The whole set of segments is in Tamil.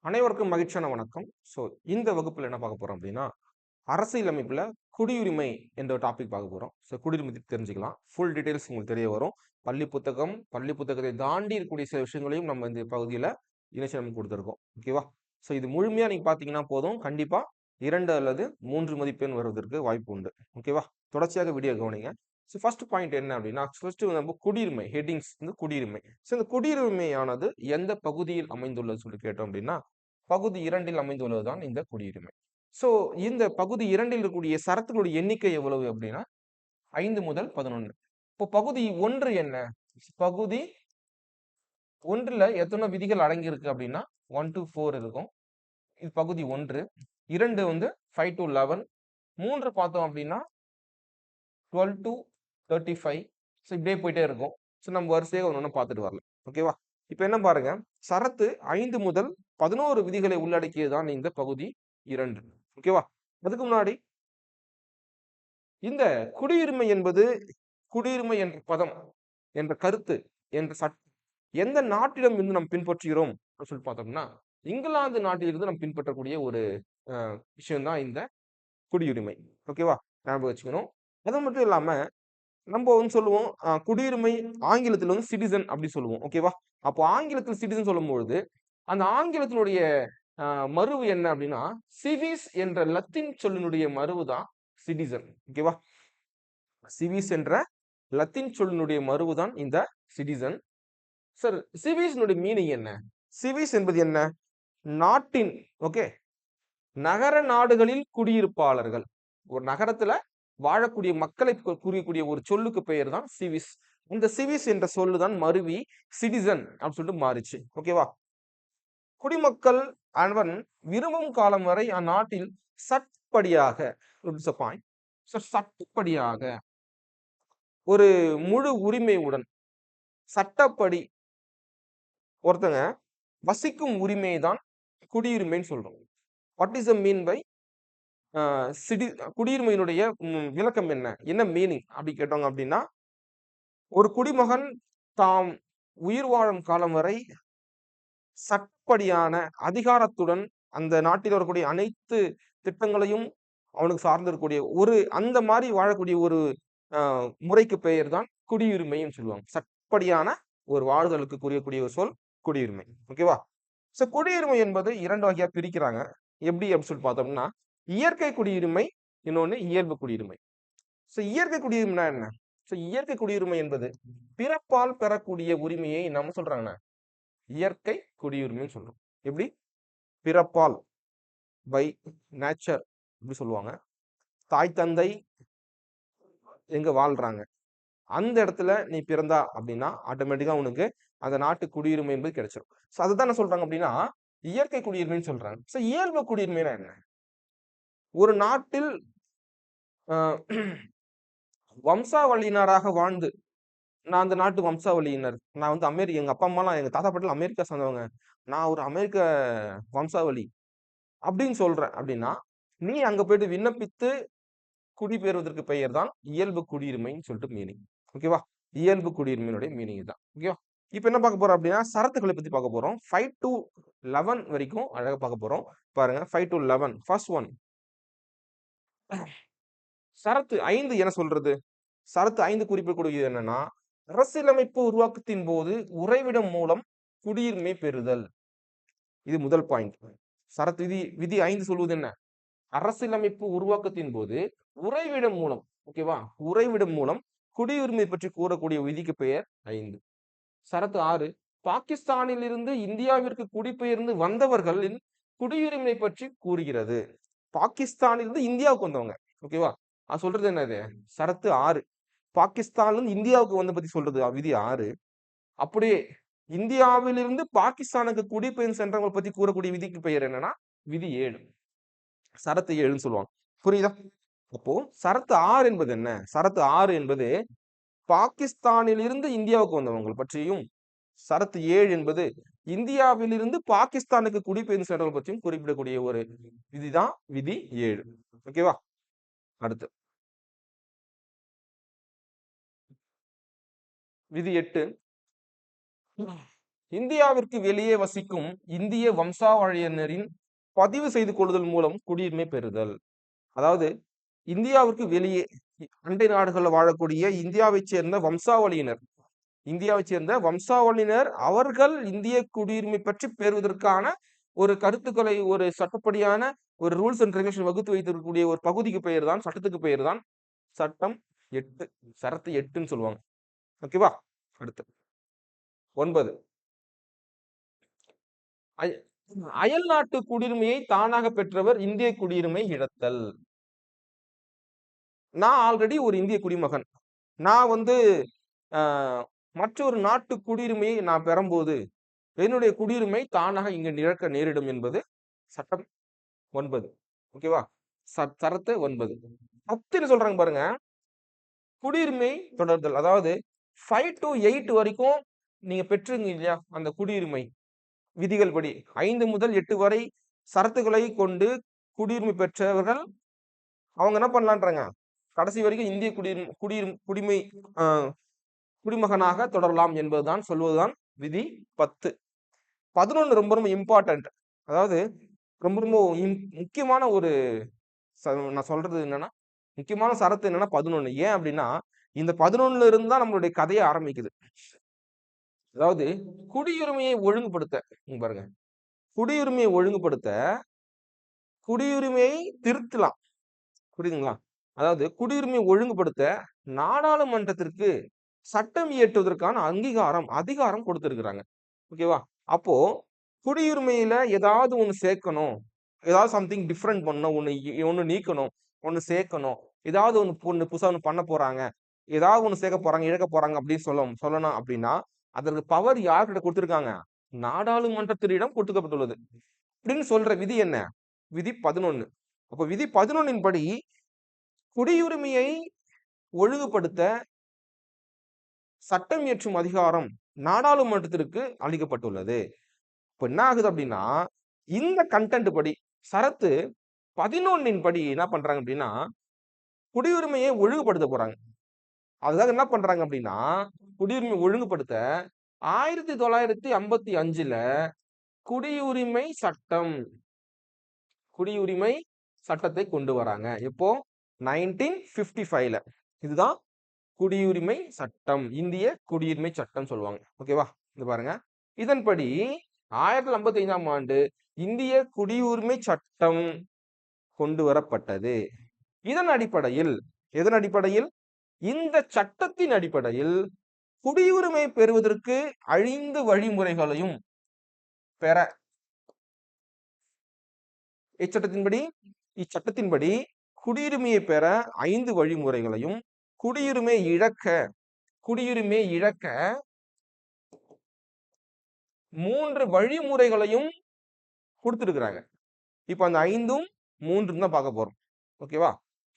அனைவருக்கும் மகிழ்ச்சியான வணக்கம். இந்த வகுப்புல என்ன பார்க்க போறோம் அப்படின்னா, அரசியலமைப்புல குடியுரிமை என்ற டாபிக் பார்க்க போறோம். குடியுரிமை பத்தி தெரிஞ்சுக்கலாம். ஃபுல் டீட்டெயில்ஸ் உங்களுக்கு தெரிய வரும். பள்ளி புத்தகத்தை தாண்டி இருக்கக்கூடிய சில விஷயங்களையும் நம்ம இந்த பகுதியில இணைச்சு நம்ம கொடுத்துருக்கோம். ஓகேவா? இது முழுமையா நீங்க பார்த்தீங்கன்னா போதும். கண்டிப்பா 2 அல்லது 3 மதிப்பெண் வருவதற்கு வாய்ப்பு உண்டு. ஓகேவா? தொடர்ச்சியாக வீடியோ கவனிங்க. ஃபர்ஸ்ட் பாயிண்ட் என்ன அப்படின்னா, ஃபர்ஸ்ட் நம்ம குடியுரிமை ஹெட்டிங்ஸ் வந்து குடியுரிமை. இந்த குடியுரிமையானது எந்த பகுதியில் அமைந்துள்ளது சொல்லி கேட்டோம் அப்படின்னா, பகுதி 2ல் அமைந்துள்ளதுதான் இந்த குடியுரிமை. சோ இந்த பகுதி 2ல் இருக்கக்கூடிய சரத்துகளுடைய எண்ணிக்கை எவ்வளவு அப்படின்னா 5 முதல் 11. இப்போ பகுதி 1 என்ன? பகுதி 1ல எத்தனை விதிகள் அடங்கி இருக்கு அப்படின்னா 1 to 4 இருக்கும். இது பகுதி 1. 2 வந்து 5 to 11. 3 பார்த்தோம் அப்படின்னா 12 to 35. இப்படியே போயிட்டே இருக்கும். நம்ம வரிசையாக ஒண்ணு பார்த்துட்டு வரலாம். ஓகேவா? இப்ப என்ன பாருங்க, சரத்து 5 முதல் 11 விதிகளை உள்ளடக்கியதுதான் இந்த பகுதி 2. ஓகேவா? அதுக்கு முன்னாடி இந்த குடியுரிமை என்பது குடியுரிமை என்ற பதம் என்ற கருத்து என்ற எந்த நாட்டிடம் இருந்து நாம் பின்பற்றுகிறோம் சொல்லி பார்த்தோம்னா, இங்கிலாந்து நாட்டிலிருந்து நாம் பின்பற்றக்கூடிய ஒரு விஷயம் தான் இந்த குடியுரிமை. ஓகேவா? ஞாபகம் வச்சுக்கணும். அது மட்டும் இல்லாம நம்ம வந்து சொல்லுவோம் குடியுரிமை ஆங்கிலத்துல வந்து சிட்டிசன் அப்படி சொல்லுவோம். ஓகேவா? அப்போ ஆங்கிலத்தில் சிட்டிசன் சொல்லும்பொழுது அந்த ஆங்கிலத்தினுடைய மருவு என்ன அப்படின்னா சிவிஸ் என்ற லத்தீன் சொல்லினுடைய மருவு தான் சிட்டிசன். ஓகேவா? சிவிஸ் என்ற லத்தீன் சொல்லினுடைய மருவு தான் இந்த சிட்டிசன். சார் சிவிஸ் மீனிங் என்ன? சிவிஸ் என்பது என்ன? நாட்டின் ஓகே நகர நாடுகளில் குடியிருப்பாளர்கள். ஒரு நகரத்துல வாழக்கூடிய மக்களை கூறக்கூடிய ஒரு சொல்லுக்கு பெயர் தான் சிவிஸ். இந்த சிவிஸ் என்ற சொல்லு தான் மருவி சிட்டிசன் அப்படின்னு சொல்லிட்டு மாறிச்சு. ஓகேவா? குடிமக்கள் அவன் விரும்பும் காலம் வரை அந்நாட்டில் சட்டப்படியாக சட்டப்படியாக ஒரு முழு உரிமையுடன் சட்டப்படி ஒருத்தங்க வசிக்கும் உரிமையை தான் குடியுரிமைன்னு சொல்றோம். What is the mean by குடியுரிமையினுடைய விளக்கம் என்ன? என்ன மீனிங் அப்படி கேட்டோங்க அப்படின்னா, ஒரு குடிமகன் தாம் உயிர் வாழும் காலம் வரை சட்டப்படியான அதிகாரத்துடன் அந்த நாட்டில் வரக்கூடிய அனைத்து திட்டங்களையும் அவனுக்கு சார்ந்திருக்கக்கூடிய ஒரு அந்த மாதிரி வாழக்கூடிய ஒரு முறைக்கு பெயர் தான் குடியுரிமைன்னு சொல்லுவாங்க. சட்டப்படியான ஒரு வாழ்தலுக்கு கூறியக்கூடிய ஒரு சொல் குடியுரிமை. ஓகேவா? குடியுரிமை என்பது 2 வகையா பிரிக்கிறாங்க. எப்படி அப்படின்னு சொல்லி பார்த்தோம்னா, இயற்கை குடியுரிமை, இன்னொன்னு இயல்பு குடியுரிமை. இயற்கை குடியுரிமைனா என்ன? இயற்கை குடியுரிமை என்பது பிறப்பால் பெறக்கூடிய உரிமையை நம்ம சொல்றாங்க இயற்கை குடியுரிமைன்னு சொல்றோம். எப்படி? பிறப்பால் பை நேச்சர் அப்படி சொல்லுவாங்க. தாய் தந்தை எங்க வாழ்றாங்க அந்த இடத்துல நீ பிறந்தா அப்படின்னா ஆட்டோமேட்டிக்கா உனக்கு அந்த நாட்டு குடியுரிமை என்பது கிடைச்சிடும். அதுதான் என்ன சொல்றாங்க அப்படின்னா இயற்கை குடியுரிமைன்னு சொல்றாங்க. இயல்பு குடியுரிமைனா என்ன? ஒரு நாட்டில் வம்சாவளியினராக வாழ்ந்து நான் அந்த நாட்டு வம்சாவளியினர். நான் வந்து எங்க அப்பா அம்மாலாம் எங்க தாத்தா பாட்டிலாம் அமெரிக்கா சேர்ந்தவங்க. நான் ஒரு அமெரிக்க வம்சாவளி அப்படின்னு சொல்றேன் அப்படின்னா, நீ அங்க போயிட்டு விண்ணப்பித்து குடிபெயர்வதற்கு பெயர் தான் இயல்பு குடியுரிமைன்னு சொல்லிட்டு மீனிங். ஓகேவா? இயல்பு குடியுரிமையினுடைய மீனிங் இதுதான். ஓகேவா? இப்ப என்ன பார்க்க போறோம் அப்படின்னா, சரத்துக்களை பத்தி பார்க்க போறோம். 5 to 11 வரைக்கும் அழகா பார்க்க போறோம். பாருங்க 5 to 11. First one. சரத்து 5 என்ன சொல்றது? சரத்து 5 குறிப்பிடக்கூடியது என்னன்னா, அரசியலமைப்பு உருவாக்கத்தின் போது உறைவிடம் மூலம் குடியுரிமை பெறுதல். இது முதல் பாயிண்ட். சரத்து விதி 5 சொல்வது என்ன? அரசியலமைப்பு உருவாக்கத்தின் போது உறைவிடம் மூலம் ஓகேவா? உறைவிடம் மூலம் குடியுரிமை பற்றி கூறக்கூடிய விதிக்கு பெயர் 5. சரத்து 6 பாகிஸ்தானில் இருந்து இந்தியாவிற்கு குடிபெயர்ந்து வந்தவர்களின் குடியுரிமை பற்றி கூறுகிறது. பாகிஸ்தானில் இருந்து இந்தியாவுக்கு வந்தவங்க ஓகேவா? அது சொல்றது என்னது? சரத்து 6 பாகிஸ்தான்ல இருந்து இந்தியாவுக்கு வந்த பத்தி சொல்றது விதி 6. அப்படியே இந்தியாவிலிருந்து பாகிஸ்தானுக்கு குடிபெயர்ந்து சென்றவங்களை பத்தி கூறக்கூடிய விதிக்கு பெயர் என்னன்னா விதி 7. சரத்து 7ன்னு சொல்லுவாங்க. புரியுதா? அப்போ சரத்து 6 என்பது என்ன? சரத்து 6 என்பது பாகிஸ்தானில் இருந்து இந்தியாவுக்கு வந்தவங்க பற்றியும், சரத்து 7 என்பது இந்தியாவிலிருந்து பாகிஸ்தானுக்கு குடிபெயர்ந்து சென்றவர்கள் பற்றியும் குறிப்பிடக்கூடிய ஒரு விதிதான் விதி 7. ஓகேவா? அடுத்து விதி 8. இந்தியாவிற்கு வெளியே வசிக்கும் இந்திய வம்சாவழியினரின் பதிவு செய்து கொள்ளுதல் மூலம் குடியுரிமை பெறுதல். அதாவது இந்தியாவிற்கு வெளியே அண்டை நாடுகளில் வாழக்கூடிய இந்தியாவைச் சேர்ந்த வம்சாவளியினர் அவர்கள் இந்திய குடியுரிமை பற்றி பெறுவதற்கான ஒரு கருத்துக்களை ஒரு சட்டப்படியான ஒரு ரூல்ஸ் அண்ட் ரெகுலேஷன் வகுத்து வைத்திருக்கக்கூடிய ஒரு பகுதிக்கு பெயர் தான், சட்டத்துக்கு பெயர் தான் சட்டம் 8, சரத்து 8ன்னு சொல்லுவாங்க. ஓகேவா? அடுத்து 9, அயல் நாட்டு குடியுரிமையை தானாக பெற்றவர் இந்திய குடியுரிமை இழத்தல். நான் ஆல்ரெடி ஒரு இந்திய குடிமகன். நான் மற்றொரு நாட்டு குடியுரிமையை நான் பெறும்போது என்னுடைய குடியுரிமை தானாக இங்க இழக்க நேரிடும் என்பது சட்டம் 9. ஓகேவா? சரத்து 9. 10 சொல்றாங்க பாருங்க. குடியுரிமை தொடர்தல். அதாவது 5 to 8 வரைக்கும் நீங்க பெற்றுங்க இல்லையா அந்த குடியுரிமை விதிகள் படி 5 முதல் 8 வரை சரத்துக்களை கொண்டு குடியுரிமை பெற்றவர்கள் அவங்க என்ன பண்ணலான்றாங்க, கடைசி வரைக்கும் இந்திய குடிமை குடிமகனாக தொடரலாம் என்பதுதான் சொல்வதுதான் விதி 10. 11 ரொம்ப ரொம்ப இம்பார்ட்டன்ட். அதாவது ரொம்ப ரொம்ப முக்கியமான ஒரு நான் சொல்றது என்னன்னா, முக்கியமான சரத்து என்னன்னா 11. ஏன் அப்படின்னா இந்த 11ல இருந்து தான் நம்மளுடைய கதையை ஆரம்பிக்குது. அதாவது குடியுரிமையை ஒழுங்குபடுத்த பாருங்க, குடியுரிமையை ஒழுங்குபடுத்த குடியுரிமையை திருத்தலாம். புரியுதுங்களா? அதாவது குடியுரிமையை ஒழுங்குபடுத்த நாடாளுமன்றத்திற்கு சட்டம் இயற்றுவதற்கான அதிகாரம் கொடுத்திருக்கிறாங்க. ஓகேவா? அப்போ குடியுரிமையில ஏதாவது ஒண்ணு சேர்க்கணும், ஏதாவது சம்திங் டிஃப்ரெண்ட் பண்ணணும், ஒண்ணு நீக்கணும், ஒண்ணு சேர்க்கணும், ஏதாவது ஒண்ணு புதுசா பண்ண போறாங்க, ஏதாவது ஒண்ணு சேர்க்க போறாங்க, இழக்க போறாங்க அப்படின்னு சொல்லணும் அப்படின்னா அதற்கு பவர் யார்கிட்ட கொடுத்திருக்காங்க? நாடாளுமன்றத்திடம் கொடுக்கப்பட்டுள்ளது. அப்படின்னு சொல்ற விதி என்ன? விதி 11. அப்ப விதி 11 படி குடியுரிமையை ஒழுங்குபடுத்த சட்டம் இயற்றும் அதிகாரம் நாடாளுமன்றத்திற்கு அளிக்கப்பட்டுள்ளது. இப்ப என்ன ஆகுது அப்படின்னா இந்த கண்டென்ட் படி சரத்து 11 படி என்ன பண்றாங்க அப்படின்னா குடியுரிமையை ஒழுங்குபடுத்த போறாங்க. அதுக்காக என்ன பண்றாங்க அப்படின்னா குடியுரிமை ஒழுங்குபடுத்த 1955ல குடியுரிமை சட்டத்தை கொண்டு வராங்க. எப்போ? 1955ல. இதுதான் குடியுரிமை சட்டம், இந்திய குடியுரிமை சட்டம் சொல்லுவாங்க. ஓகேவா? இது பாருங்க. இதன்படி 1955ஆம் ஆண்டு இந்திய குடியுரிமை சட்டம் கொண்டு வரப்பட்டது. எதன் அடிப்படையில் இந்த சட்டத்தின் அடிப்படையில் குடியுரிமை பெறுவதற்கு 5 வழிமுறைகளையும் பெற இச்சட்டத்தின்படி குடியுரிமையை பெற 5 வழிமுறைகளையும் குடியுரிமை இழக்க 3 வழிமுறைகளையும் கொடுத்திருக்கிறாங்க. இப்ப அந்த 5ம் 3 தான் பார்க்க போறோம். ஓகேவா?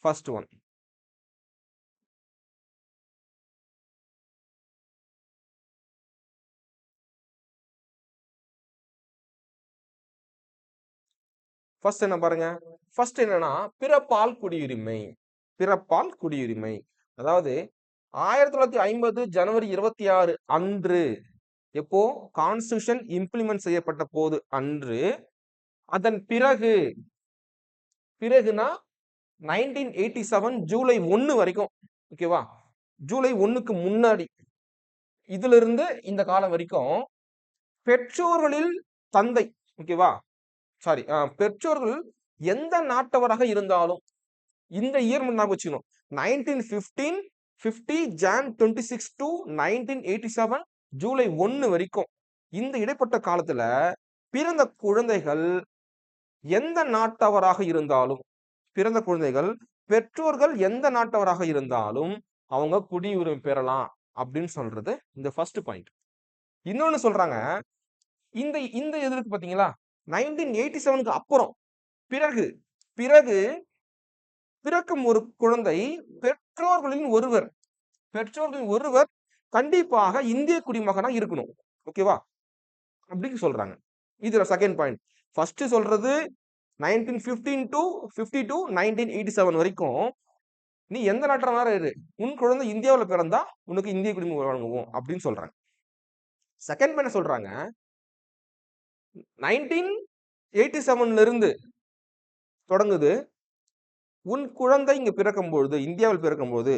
ஃபர்ஸ்ட் ஒன், ஃபர்ஸ்ட் என்ன பாருங்க. ஃபர்ஸ்ட் என்னன்னா பிறப்பால் குடியுரிமை. அதாவது 1950 ஜனவரி 26 அன்று, எப்போ கான்ஸ்டிடியூஷன் இம்ப்ளிமெண்ட் செய்யப்பட்ட போது அன்று, அதன் பிறகுனா 1987 ஜூலை 1 வரைக்கும். ஓகேவா? ஜூலை 1க்கு முன்னாடி இதுல இருந்து இந்த காலம் வரைக்கும் பெற்றோர்களில் தந்தை, ஓகேவா, சாரி, பெற்றோர்கள் எந்த நாட்டவராக இருந்தாலும் இந்த இயர் ஞாபகம் வச்சுக்கணும். 1950 ஜான் 26 to 1987 ஜூலை 1 வரைக்கும் இந்த இடைப்பட்ட காலத்துல பிறந்த குழந்தைகள் எந்த நாட்டவராக இருந்தாலும் பெற்றோர்கள் எந்த நாட்டவராக இருந்தாலும் அவங்க குடியுரிமை பெறலாம் அப்படின்னு சொல்றது இந்த ஃபர்ஸ்ட் பாயிண்ட். இன்னொன்னு சொல்றாங்க, இந்த எதிர்க்கு பாத்தீங்களா 1987க்கு அப்புறம் பிறகு பிறக்கும் ஒரு குழந்தை பெற்றோர்களின் ஒருவர் கண்டிப்பாக இந்திய குடிமகனா இருக்கணும். ஓகேவா? அப்படின்னு சொல்றாங்க. இதுல செகண்ட் பாயிண்ட். ஃபர்ஸ்ட் சொல்றது 1915 to 1987 வரைக்கும் நீ எந்த நாட்டுல இரு, உன் குழந்தை இந்தியாவில் பிறந்தா உனக்கு இந்திய குடிமை வழங்குவோம் அப்படின்னு சொல்றாங்க. செகண்ட் பாயிண்ட் சொல்றாங்க 1987 இருந்து தொடங்குது. உன் குழந்தை இங்க பிறக்கும் பொழுது, இந்தியாவில் பிறக்கும் போது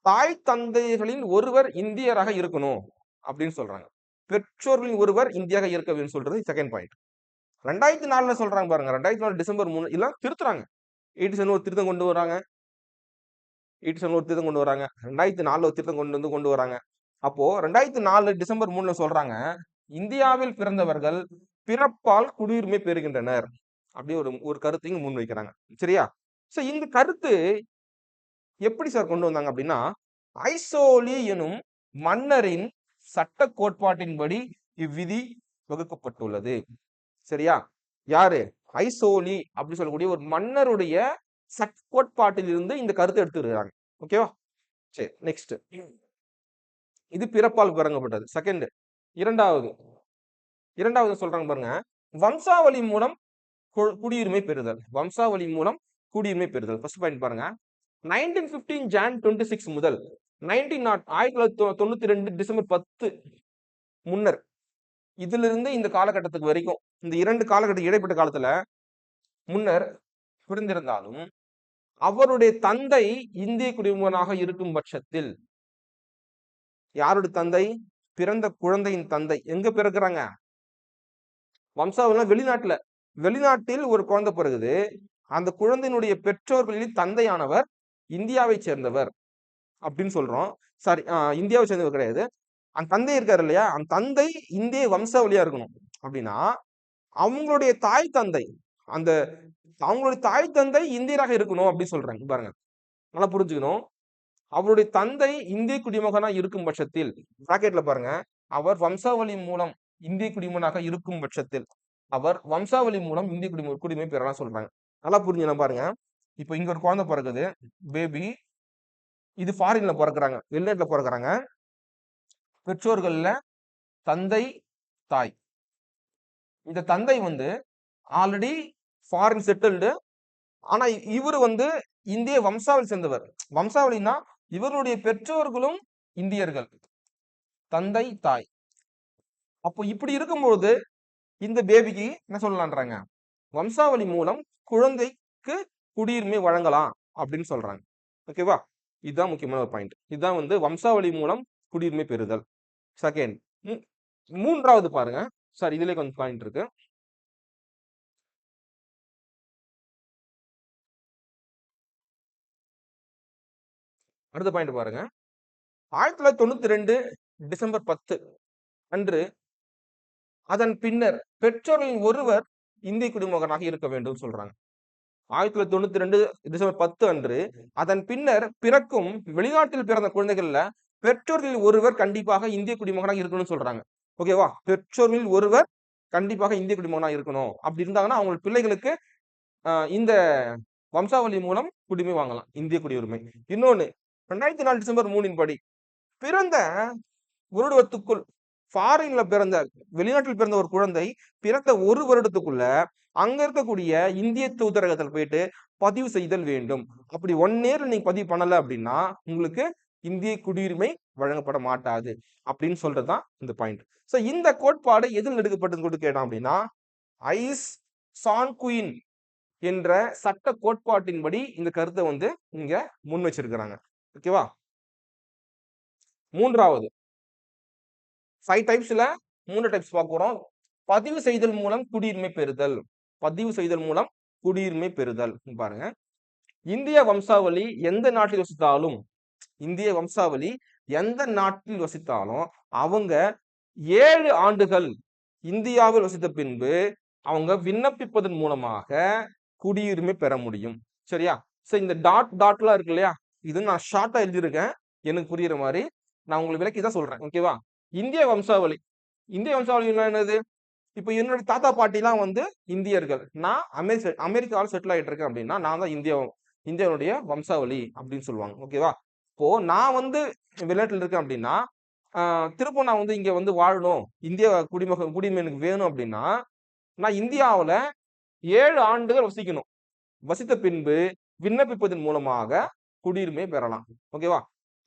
தாய் தந்தைகளின் ஒருவர் இந்தியராக இருக்கணும் அப்படின்னு சொல்றாங்க. பெற்றோர்களின் ஒருவர் இந்தியாக இருக்க வேண்டும் சொல்றது செகண்ட் பாயிண்ட். 2004 சொல்றாங்க பாருங்க. 2004 டிசம்பர் 3 எல்லாம் திருத்துறாங்க. 87 ஒரு திருத்தம் கொண்டு வராங்க. 87 ஒரு திருத்தம் கொண்டு வராங்க. 2004 ஒரு திருத்தம் கொண்டு வராங்க. அப்போ 2004 டிசம்பர் 3 சொல்றாங்க, இந்தியாவில் பிறந்தவர்கள் பிறப்பால் குடியுரிமை பெறுகின்றனர். அப்படி ஒரு கருத்தையும் முன் வைக்கிறாங்க. சரியா? சோ இந்த கருத்து எப்படி சார் கொண்டு வந்தாங்க அப்படின்னா, ஐசோலி எனும் மன்னரின் சட்ட கோட்பாட்டின்படி இவ்விதி வகுக்கப்பட்டுள்ளது. சரியா? யாரு? ஐசோலி அப்படி சொல்லக்கூடிய ஒரு மன்னருடைய சட்ட கோட்பாட்டில் இருந்து இந்த கருத்தை எடுத்துருக்காங்க. ஓகேவா? சரி, நெக்ஸ்ட். இது பிறப்பால் வழங்கப்பட்டது. செகண்ட். இரண்டாவது சொல்றாங்க பாருங்க, வம்சாவளி மூலம் குடியுரிமை பெறுதல். வம்சாவளி மூலம் குடியுரிமை பெறுதல். ஃபர்ஸ்ட் பாயிண்ட் பாருங்க. 1915 ஜான் 26 முதல் 1992 டிசம்பர் 10 முன்னர், இதுல இருந்து இந்த காலகட்டத்துக்கு வரைக்கும், இந்த 2 காலகட்ட இடைப்பட்ட காலத்துல முன்னர் பிறந்திருந்தாலும் அவருடைய தந்தை இந்திய குடிமகனாக இருக்கும் பட்சத்தில், யாருடைய தந்தை? பிறந்த குழந்தையின் தந்தை எங்க பிறகுறாங்க? வம்சாவளி வெளிநாட்டில் ஒரு குழந்தை பிறகுது. அந்த குழந்தையினுடைய பெற்றோர்களின் தந்தையானவர் இந்தியாவை சேர்ந்தவர் அப்படின்னு சொல்றோம். சாரி, இந்தியாவை சேர்ந்தவர் கிடையாது. அந்த தந்தை இருக்காரு இல்லையா, அந்த தந்தை இந்திய வம்சாவளியா இருக்கணும். அப்படின்னா அவங்களுடைய தாய் தந்தை இந்தியராக இருக்கணும் அப்படின்னு சொல்றாங்க. பாருங்க, நல்லா புரிஞ்சுக்கணும். அவருடைய தந்தை இந்திய குடிமகனா இருக்கும் பட்சத்தில், பிராக்கெட்ல பாருங்க, அவர் வம்சாவளி மூலம் இந்திய குடிமகனாக இருக்கும் பட்சத்தில் அவர் வம்சாவளி மூலம் இந்திய குடிமை பெறலாம் சொல்றாங்க. நல்லா புரிஞ்சுக்கலாம் பாருங்க. இப்போ இங்க ஒரு குழந்தை பிறகுது, பேபி. இது ஃபாரின்ல பிறக்கிறாங்க, வெளிநாட்டுல பிறக்கிறாங்க. பெற்றோர்கள்ல தந்தை, தாய். இந்த தந்தை ஆல்ரெடி ஃபாரின் செட்டில்டு. ஆனா இவரு இந்திய வம்சாவளி சேர்ந்தவர். வம்சாவளினா இவருடைய பெற்றோர்களும் இந்தியர்கள், தந்தை, தாய். அப்போ இப்படி இருக்கும்போது இந்த பேபிக்கு என்ன சொல்லலான்றாங்க? வம்சாவளி மூலம் குழந்தைக்கு குடியுரிமை வழங்கலாம் அப்படின்னு சொல்றாங்க. ஓகேவா? இதுதான் முக்கியமான ஒரு பாயிண்ட். இதுதான் வம்சாவளி மூலம் குடியுரிமை பெறுதல். செகண்ட். மூன்றாவது பாருங்க சார், இதுல கொஞ்சம் பாயிண்ட் இருக்கு. அடுத்த பாயிண்ட் பாருங்க. 1992 டிசம்பர் 10 அன்று அதன் பின்னர் பெற்றோர்களின் ஒருவர் இந்திய குடிமகனாக இருக்க வேண்டும் சொல்றாங்க. 1992 டிசம்பர் 10 அன்று அதன் பின்னர் பிறக்கும் வெளிநாட்டில் பிறந்த குழந்தைகள்ல பெற்றோர்களில் ஒருவர் கண்டிப்பாக இந்திய குடிமகனாக இருக்கணும்னு சொல்றாங்க. ஓகேவா? பெற்றோர்களில் ஒருவர் கண்டிப்பாக இந்திய குடிமகனாக இருக்கணும். அப்படி இருந்தாங்கன்னா அவங்க பிள்ளைகளுக்கு இந்த வம்சாவளி மூலம் குடிமை வாங்கலாம், இந்திய குடியுரிமை. இன்னொன்னு, 2004 டிசம்பர் 3 படி பிறந்த வருடத்துக்குள் ஃபாரின்ல பிறந்த, வெளிநாட்டில் பிறந்த ஒரு குழந்தை பிறந்த ஒரு வருடத்துக்குள்ள அங்க இருக்கக்கூடிய இந்திய தூதரகத்தில் போயிட்டு பதிவு செய்தல் வேண்டும். அப்படி 1 இயர் நீங்க பதிவு பண்ணல அப்படின்னா உங்களுக்கு இந்திய குடியுரிமை வழங்கப்பட மாட்டாது அப்படின்னு சொல்றதுதான் இந்த பாயிண்ட். சோ இந்த கோட்பாடு எதில் எடுக்கப்பட்டது கேட்டோம் அப்படின்னா, ஐஸ் சான்குயின் என்ற சட்ட கோட்பாட்டின்படி இந்த கருத்தை இங்க முன் வச்சிருக்கிறாங்க. ஓகேவா? மூன்றாவது 5 டைப்ஸ்ல 3 டைப்ஸ் பார்க்கிறோம். பதிவு செய்தல் மூலம் குடியுரிமை பெறுதல். பதிவு செய்தல் மூலம் குடியுரிமை பெறுதல். பாருங்க, இந்திய வம்சாவளி எந்த நாட்டில் வசித்தாலும், இந்திய வம்சாவளி எந்த நாட்டில் வசித்தாலும் அவங்க 7 ஆண்டுகள் இந்தியாவில் வசித்த பின்பு அவங்க விண்ணப்பிப்பதன் மூலமாக குடியுரிமை பெற முடியும். சரியா? சோ இந்த டாட்லாம் இருக்கு இல்லையா, இது நான் ஷார்ட்டா எழுதியிருக்கேன், எனக்கு புரியுற மாதிரி நான் உங்களுக்கு விளக்கி தான் சொல்றேன். ஓகேவா? இந்திய வம்சாவளி என்னது? இப்ப என்னுடைய தாத்தா பாட்டி எல்லாம் இந்தியர்கள். நான் அமெரிக்காவில் செட்டில் ஆயிட்டு இருக்கேன் அப்படின்னா நான் தான் இந்தியாவுடைய வம்சாவளி அப்படின்னு சொல்லுவாங்க. ஓகேவா? இப்போ நான் வெளிநாட்டில் இருக்கேன் அப்படின்னா திரும்ப நான் இங்க வாழணும், இந்திய குடிமை எனக்கு வேணும் அப்படின்னா நான் இந்தியாவுல 7 ஆண்டுகள் வசிக்கணும். வசித்த பின்பு விண்ணப்பிப்பதன் மூலமாக குடியுரிமை பெறலாம். ஓகேவா?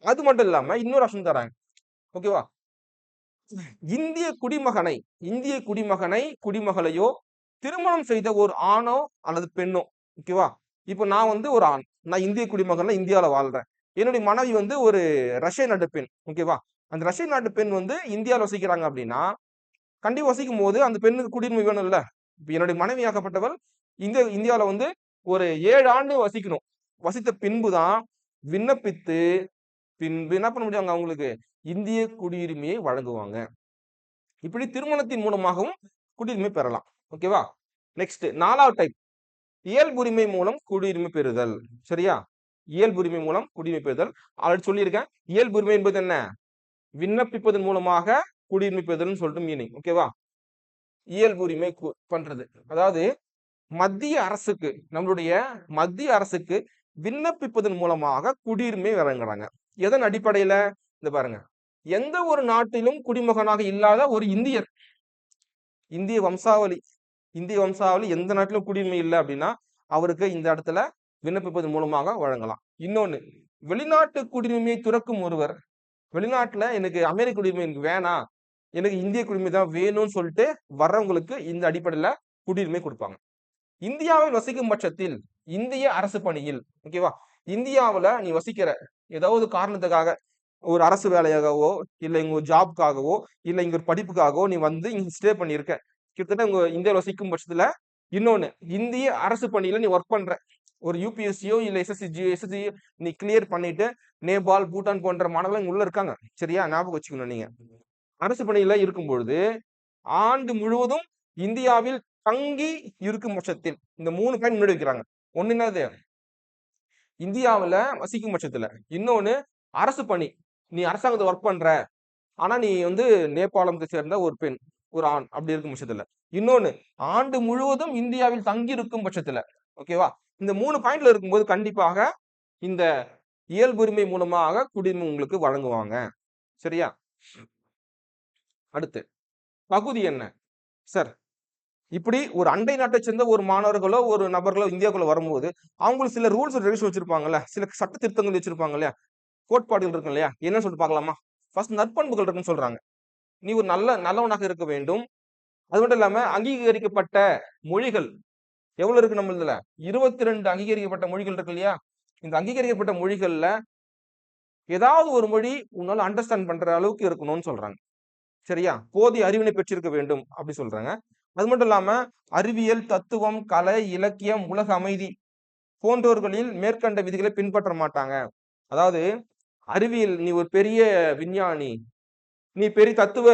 அது மட்டும் இல்லாம இன்னொரு ஆப்ஷன் தராங்க. ஓகேவா? இந்திய குடிமகனை குடிமகளையோ திருமணம் செய்த ஒரு ஆணோ அல்லது பெண்ணோ, ஓகேவா? இப்போ நான் வந்து ஒரு ஆண், நான் இந்திய குடிமகன்ல இந்தியாவில் வாழ்றேன். என்னுடைய மனைவி வந்து ஒரு ரஷ்ய நாட்டு பெண், ஓகேவா? அந்த ரஷ்ய நாட்டு பெண் வந்து இந்தியாவில் வசிக்கிறாங்க அப்படின்னா, கண்டிப்பா வசிக்கும் போது அந்த பெண்ணுக்கு குடியுரிமை வேணும்ல. இப்ப என்னுடைய மனைவியாகப்பட்டவள் இந்தியாவில் வந்து ஒரு 7 ஆண்டு வசிக்கணும். வசித்த பின்பு தான் விண்ணப்பித்து பின்பு என்ன பண்ண முடியும் அவங்களுக்கு இந்திய குடியுரிமையை வழங்குவாங்க. இப்படி திருமணத்தின் மூலமாகவும் குடியுரிமை பெறலாம். ஓகேவா? நெக்ஸ்ட் 4வது டைப் இயல்புரிமை மூலம் குடியுரிமை பெறுதல். சரியா? இயல்புரிமை மூலம் குடியுரிமை பெறுதல். ஆல்ரெடி சொல்லியிருக்கேன். இயல்புரிமை என்பது என்ன? விண்ணப்பிப்பதன் மூலமாக குடியுரிமை பெறுதல்னு சொல்லிட்டு மீனிங். ஓகேவா? இயல்புரிமை பண்றது. அதாவது நம்மளுடைய மத்திய அரசுக்கு விண்ணப்பிப்பதன் மூலமாக குடியுரிமை வழங்குறாங்க. எதன் அடிப்படையில? இந்த பாருங்க. எந்த ஒரு நாட்டிலும் குடிமகனாக இல்லாத ஒரு இந்தியர், இந்திய வம்சாவளி எந்த நாட்டிலும் குடியுரிமை இல்லை அப்படின்னா அவருக்கு இந்த இடத்துல விண்ணப்பிப்பதன் மூலமாக வழங்கலாம். இன்னொன்னு, வெளிநாட்டு குடியுரிமையை துறக்கும் ஒருவர், வெளிநாட்டுல எனக்கு அமெரிக்க குடியுரிமை எனக்கு வேணாம், எனக்கு இந்திய குடியுரிமை தான் வேணும்னு சொல்லிட்டு வர்றவங்களுக்கு இந்த அடிப்படையில குடியுரிமை கொடுப்பாங்க. இந்தியாவில் வசிக்கும் பட்சத்தில் இந்திய அரசு பணியில், ஓகேவா, இந்தியாவுல நீ வசிக்கிற ஏதாவது காரணத்துக்காக ஒரு அரசு வேலையாகவோ இல்ல இங்க ஒரு ஜாப்காகவோ இல்ல இங்க ஒரு படிப்புக்காகவோ நீ வந்து இங்க ஸ்டே பண்ணியிருக்க, கிட்டத்தட்ட உங்க இந்தியாவில் வசிக்கும் பட்சத்துல இன்னொன்னு இந்திய அரசு பணியில நீ ஒர்க் பண்ற, ஒரு யூபிஎஸ்சியோ இல்ல எஸ்எஸ்சி நீ கிளியர் பண்ணிட்டு நேபாள் பூட்டான் போன்ற மாணவர்கள் உள்ள இருக்காங்க. சரியா? ஞாபகம் வச்சுக்கணும். நீங்க அரசு பணியில இருக்கும் பொழுது ஆண்டு முழுவதும் இந்தியாவில் தங்கி இருக்கும் பட்சத்தில் இந்த 3 பாயிண்ட் முன்னாடி வைக்கிறாங்க. ஒண்ணு என்னது? இந்தியாவுல வசிக்கும் பட்சத்துல. இன்னொன்னு அரசு பணி, நீ அரசாங்கத்தை ஒர்க் பண்ற, ஆனா நீ வந்து நேபாளத்தை சேர்ந்த ஒரு பெண், ஒரு ஆண் அப்படி இருக்கும் பட்சத்துல. இன்னொன்னு ஆண்டு முழுவதும் இந்தியாவில் தங்கி இருக்கும் பட்சத்துல. ஓகேவா? இந்த 3 பாயிண்ட்ல இருக்கும்போது கண்டிப்பாக இந்த இயல்புரிமை மூலமாக குடியுரிமை உங்களுக்கு வழங்குவாங்க. சரியா? அடுத்து பகுதி என்ன சார்? இப்படி ஒரு அண்டை நாட்டை சேர்ந்த ஒரு மாணவர்களோ ஒரு நபர்களோ இந்தியாவுக்குள்ள வரும்போது அவங்களுக்கு சில ரூல்ஸ் ரெகுலேஷன் வச்சிருப்பாங்கல்ல, சில சட்ட திருத்தங்கள் வச்சிருப்பாங்க இல்லையா, கோட்பாடுகள் இருக்கும் இல்லையா, என்னன்னு சொல்லிட்டு பார்க்கலாமா? ஃபர்ஸ்ட் நற்பண்புகள் இருக்குன்னு சொல்றாங்க. நீ ஒரு நல்லவனாக இருக்க வேண்டும். அது மட்டும் இல்லாம அங்கீகரிக்கப்பட்ட மொழிகள் எவ்வளவு இருக்கு நம்ம இதுல? 22 அங்கீகரிக்கப்பட்ட மொழிகள் இருக்கு இல்லையா? இந்த அங்கீகரிக்கப்பட்ட மொழிகள்ல ஏதாவது ஒரு மொழி உன்னால அண்டர்ஸ்டாண்ட் பண்ற அளவுக்கு இருக்கணும்னு சொல்றாங்க. சரியா? போதிய அறிவினை பெற்றிருக்க வேண்டும் அப்படி சொல்றாங்க. அது மட்டும் இல்லாம அறிவியல், தத்துவம், கலை, இலக்கியம், உலக அமைதி போன்றவர்களில் மேற்கண்ட விதிகளை பின்பற்ற மாட்டாங்க. அதாவது அறிவியல், நீ ஒரு பெரிய விஞ்ஞானி, நீ பெரிய தத்துவ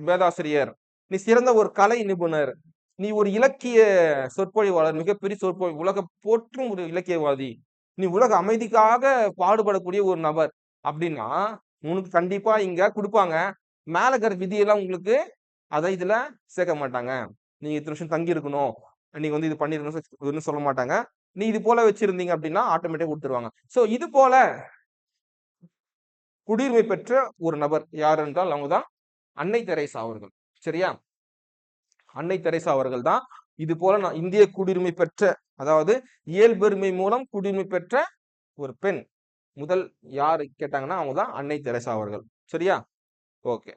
வேதாசிரியர், நீ சிறந்த ஒரு கலை நிபுணர், நீ ஒரு இலக்கிய சொற்பொழிவாளர், மிகப்பெரிய உலக போற்றும் ஒரு இலக்கியவாதி, நீ உலக அமைதிக்காக பாடுபடக்கூடிய ஒரு நபர் அப்படின்னா உனக்கு கண்டிப்பா இங்க கொடுப்பாங்க. மேல இருக்கிற விதியெல்லாம் உங்களுக்கு அதை இதுல சேர்க்க மாட்டாங்க. நீங்க இத்தனை வருஷம் தங்கி இருக்கணும், நீங்க வந்து இது பண்ணிருக்கணும் சொல்ல மாட்டாங்க. நீ இது போல வச்சிருந்தீங்க அப்படின்னா ஆட்டோமேட்டிக்கா கொடுத்துருவாங்க. சோ இது போல குடியுரிமை பெற்ற ஒரு நபர் யார் என்றால் அவங்கதான் அன்னை தெரேசா அவர்கள். சரியா? அன்னை தெரேசா அவர்கள் தான் இது போல நான் இந்திய குடியுரிமை பெற்ற, அதாவது இயல்பெருமை மூலம் குடியுரிமை பெற்ற ஒரு பெண். முதல் யாரு கேட்டாங்கன்னா அவங்கதான் அன்னை தெரேசா அவர்கள். சரியா? ஓகே.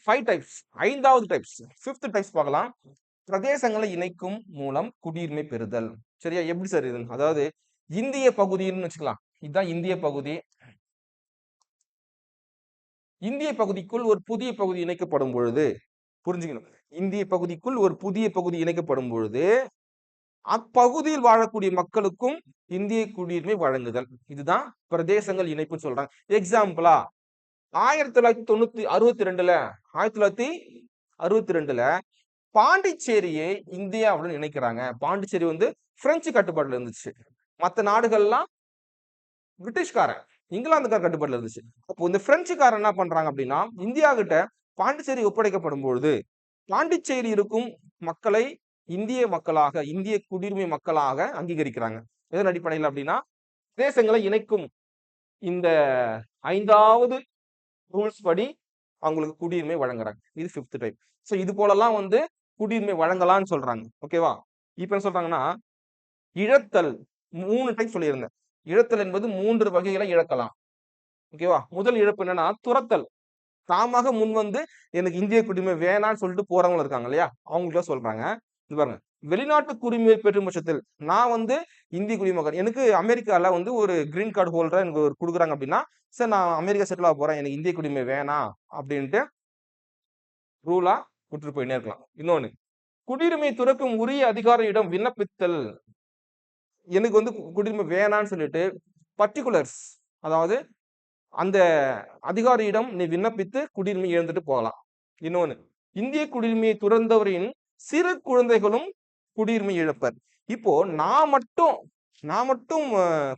5 டைப்ஸ், 5வது டைப்ஸ், 5th டைப்ஸ் பார்க்கலாம். பிரதேசங்களை இணைக்கும் மூலம் குடியுரிமை பெறுதல். சரியா? எப்படி சார் இது? அதாவது இந்திய பகுதின்னு வச்சுக்கலாம். இதுதான் இந்திய பகுதி. இந்திய பகுதிக்குள் ஒரு புதிய பகுதி இணைக்கப்படும் பொழுது, புரிஞ்சுக்கணும், இந்திய பகுதிக்குள் ஒரு புதிய பகுதி இணைக்கப்படும் பொழுது அப்பகுதியில் வாழக்கூடிய மக்களுக்கும் இந்திய குடியுரிமை வழங்குதல். இதுதான் பிரதேசங்கள் இணைப்புன்னு சொல்றாங்க. எக்ஸாம்பிளா 1962ல பாண்டிச்சேரியை இந்தியாவுடன் இணைக்கிறாங்க. பாண்டிச்சேரி வந்து பிரெஞ்சு கட்டுப்பாட்டுல இருந்துச்சு. மற்ற நாடுகள்லாம் பிரிட்டிஷ்காரன், இங்கிலாந்துக்கார கட்டுப்பாட்டுல இருந்துச்சு. அப்போ இந்த பிரெஞ்சுக்காரன் என்ன பண்றாங்க அப்படின்னா இந்தியா கிட்ட பாண்டிச்சேரி ஒப்படைக்கப்படும் பொழுது பாண்டிச்சேரி இருக்கும் மக்களை இந்திய மக்களாக, இந்திய குடியுரிமை மக்களாக அங்கீகரிக்கிறாங்க. எதன் அடிப்படையில் அப்படின்னா பிரதேசங்களை இணைக்கும் இந்த 5வது ரூல்ஸ் படி அவங்களுக்கு குடியுரிமை வழங்குறாங்க. இது 5th டைப். சோ இது போலலாம் வந்து குடியுரிமை வழங்கலாம்னு சொல்றாங்க. ஓகேவா? இப்ப என்ன சொல்றாங்கன்னா இழத்தல், 3 டைப் சொல்லியிருந்தேன். இழத்தல் என்பது 3 வகைகளை இழக்கலாம். ஓகேவா? முதல் இழப்பு என்னன்னா துரத்தல். தாமாக முன் வந்து எனக்கு இந்திய குடியுரிமை வேணான்னு சொல்லிட்டு போறவங்க இருக்காங்க இல்லையா, அவங்களுக்கு சொல்றாங்க. இது பாருங்க, வெளிநாட்டு குடியுரிமை பெற்றும் பட்சத்தில் நான் வந்து இந்திய குடிமகன், எனக்கு அமெரிக்கால வந்து ஒரு கிரீன் கார்டு ஹோல்டரா எனக்கு ஒரு குடுக்குறாங்க அப்படின்னா, சார் நான் அமெரிக்கா செட்டில் ஆக போறேன், எனக்கு இந்திய குடியுரிமை வேணாம் அப்படின்ட்டு ரூலா விட்டுட்டு போயிட்டே இருக்கலாம். இன்னொன்னு, குடியுரிமை துறக்கும் உரிய அதிகாரியிடம் விண்ணப்பித்தல். எனக்கு வந்து குடியுரிமை வேணான்னு சொல்லிட்டு பர்டிகுலர்ஸ், அதாவது அந்த அதிகாரியிடம் நீ விண்ணப்பித்து குடியுரிமை இழந்துட்டு போகலாம். இன்னொன்னு, இந்திய குடியுரிமையை துறந்தவரின் சிறு குழந்தைகளும் குடியுரிமை இழப்பர். இப்போ நான் மட்டும்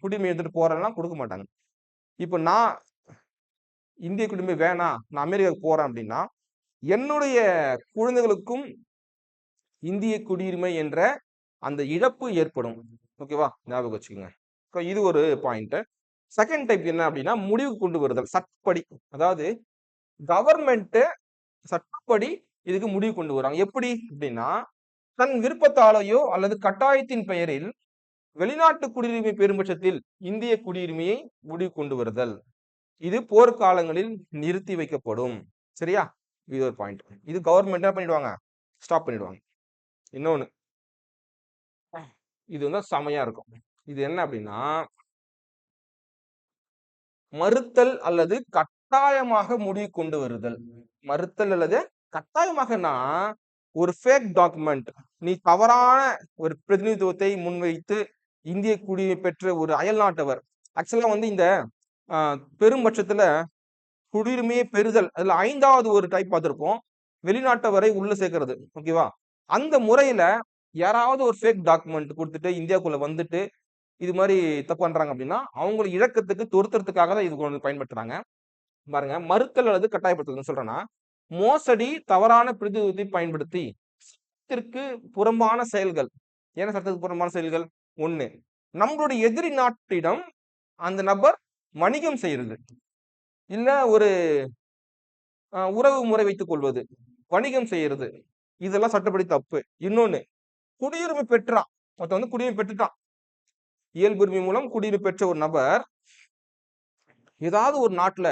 குடியுரிமை எடுத்துட்டு போறேன்னா கொடுக்க மாட்டாங்க. இப்போ நான் இந்திய குடியுரிமை வேணாம், நான் அமெரிக்காவுக்கு போறேன் அப்படின்னா, என்னுடைய குழந்தைகளுக்கும் இந்திய குடியுரிமை என்ற அந்த இழப்பு ஏற்படும். ஓகேவா, ஞாபகம் வச்சுக்கோங்க. இது ஒரு பாயிண்ட். செகண்ட் டைப் என்ன அப்படின்னா, முடிவு கொண்டு வருதல் சட்டப்படி. அதாவது கவர்மெண்ட் சட்டப்படி இதுக்கு முடிவு கொண்டு வராங்க. எப்படி அப்படின்னா, தன் விருப்பத்தாலேயோ அல்லது கட்டாயத்தின் பெயரில் வெளிநாட்டு குடியுரிமை பெறும் பட்சத்தில் இந்திய குடியுரிமையை முடிவு கொண்டு வருதல். இது போர்க்காலங்களில் நிறுத்தி வைக்கப்படும். சரியா, இது ஒரு பாயிண்ட். இது கவர்மெண்ட் என்ன பண்ணிடுவாங்க, ஸ்டாப் பண்ணிடுவாங்க. இன்னொன்னு, இது வந்து செமையா இருக்கும். இது என்ன அப்படின்னா, மறுத்தல் அல்லது கட்டாயமாக முடிவு கொண்டு வருதல். மறுத்தல் அல்லது கட்டாயமாகனா, ஒரு ஃபேக் டாக்குமெண்ட், நீ தவறான ஒரு பிரதிநிதித்துவத்தை முன்வைத்து இந்திய குடியுரிமை பெற்ற ஒரு அயல் நாட்டவர், ஆக்சுவலா வந்து இந்த பெரும் பட்சத்துல குடியுரிமையை பெறுதல், அதுல 5வது ஒரு டைப் பார்த்திருப்போம், வெளிநாட்டவரை உள்ள சேர்க்கிறது. ஓகேவா, அந்த முறையில யாராவது ஒரு ஃபேக் டாக்குமெண்ட் கொடுத்துட்டு இந்தியாக்குள்ள வந்துட்டு இது மாதிரி தப்பு பண்றாங்க அப்படின்னா, அவங்களை இழக்கத்துக்கு துரத்துறதுக்காக தான் இது கொண்டு பயன்படுத்துறாங்க. பாருங்க, மறுத்தல் அல்லது கட்டாயப்படுத்துதல் சொல்றேன்னா, மோசடி, தவறான பிரதிநிதித்துவத்தை பயன்படுத்தி சட்டத்திற்கு புறம்பான செயல்கள். என்ன சட்டத்துக்கு புறம்பான செயல்கள்? 1, நம்மளுடைய எதிரி நாட்டிடம் அந்த நபர் வணிகம் செய்யறது, இல்ல ஒரு உறவு முறை வைத்துக் கொள்வது, வணிகம் செய்யறது, இதெல்லாம் சட்டப்படி தப்பு. இன்னொன்னு, குடியுரிமை பெற்றான், ஒருத்தன் வந்து குடியுரிமை பெற்றுட்டான், இயல்புரிமை மூலம் குடியுரிமை பெற்ற ஒரு நபர் ஏதாவது ஒரு நாட்டுல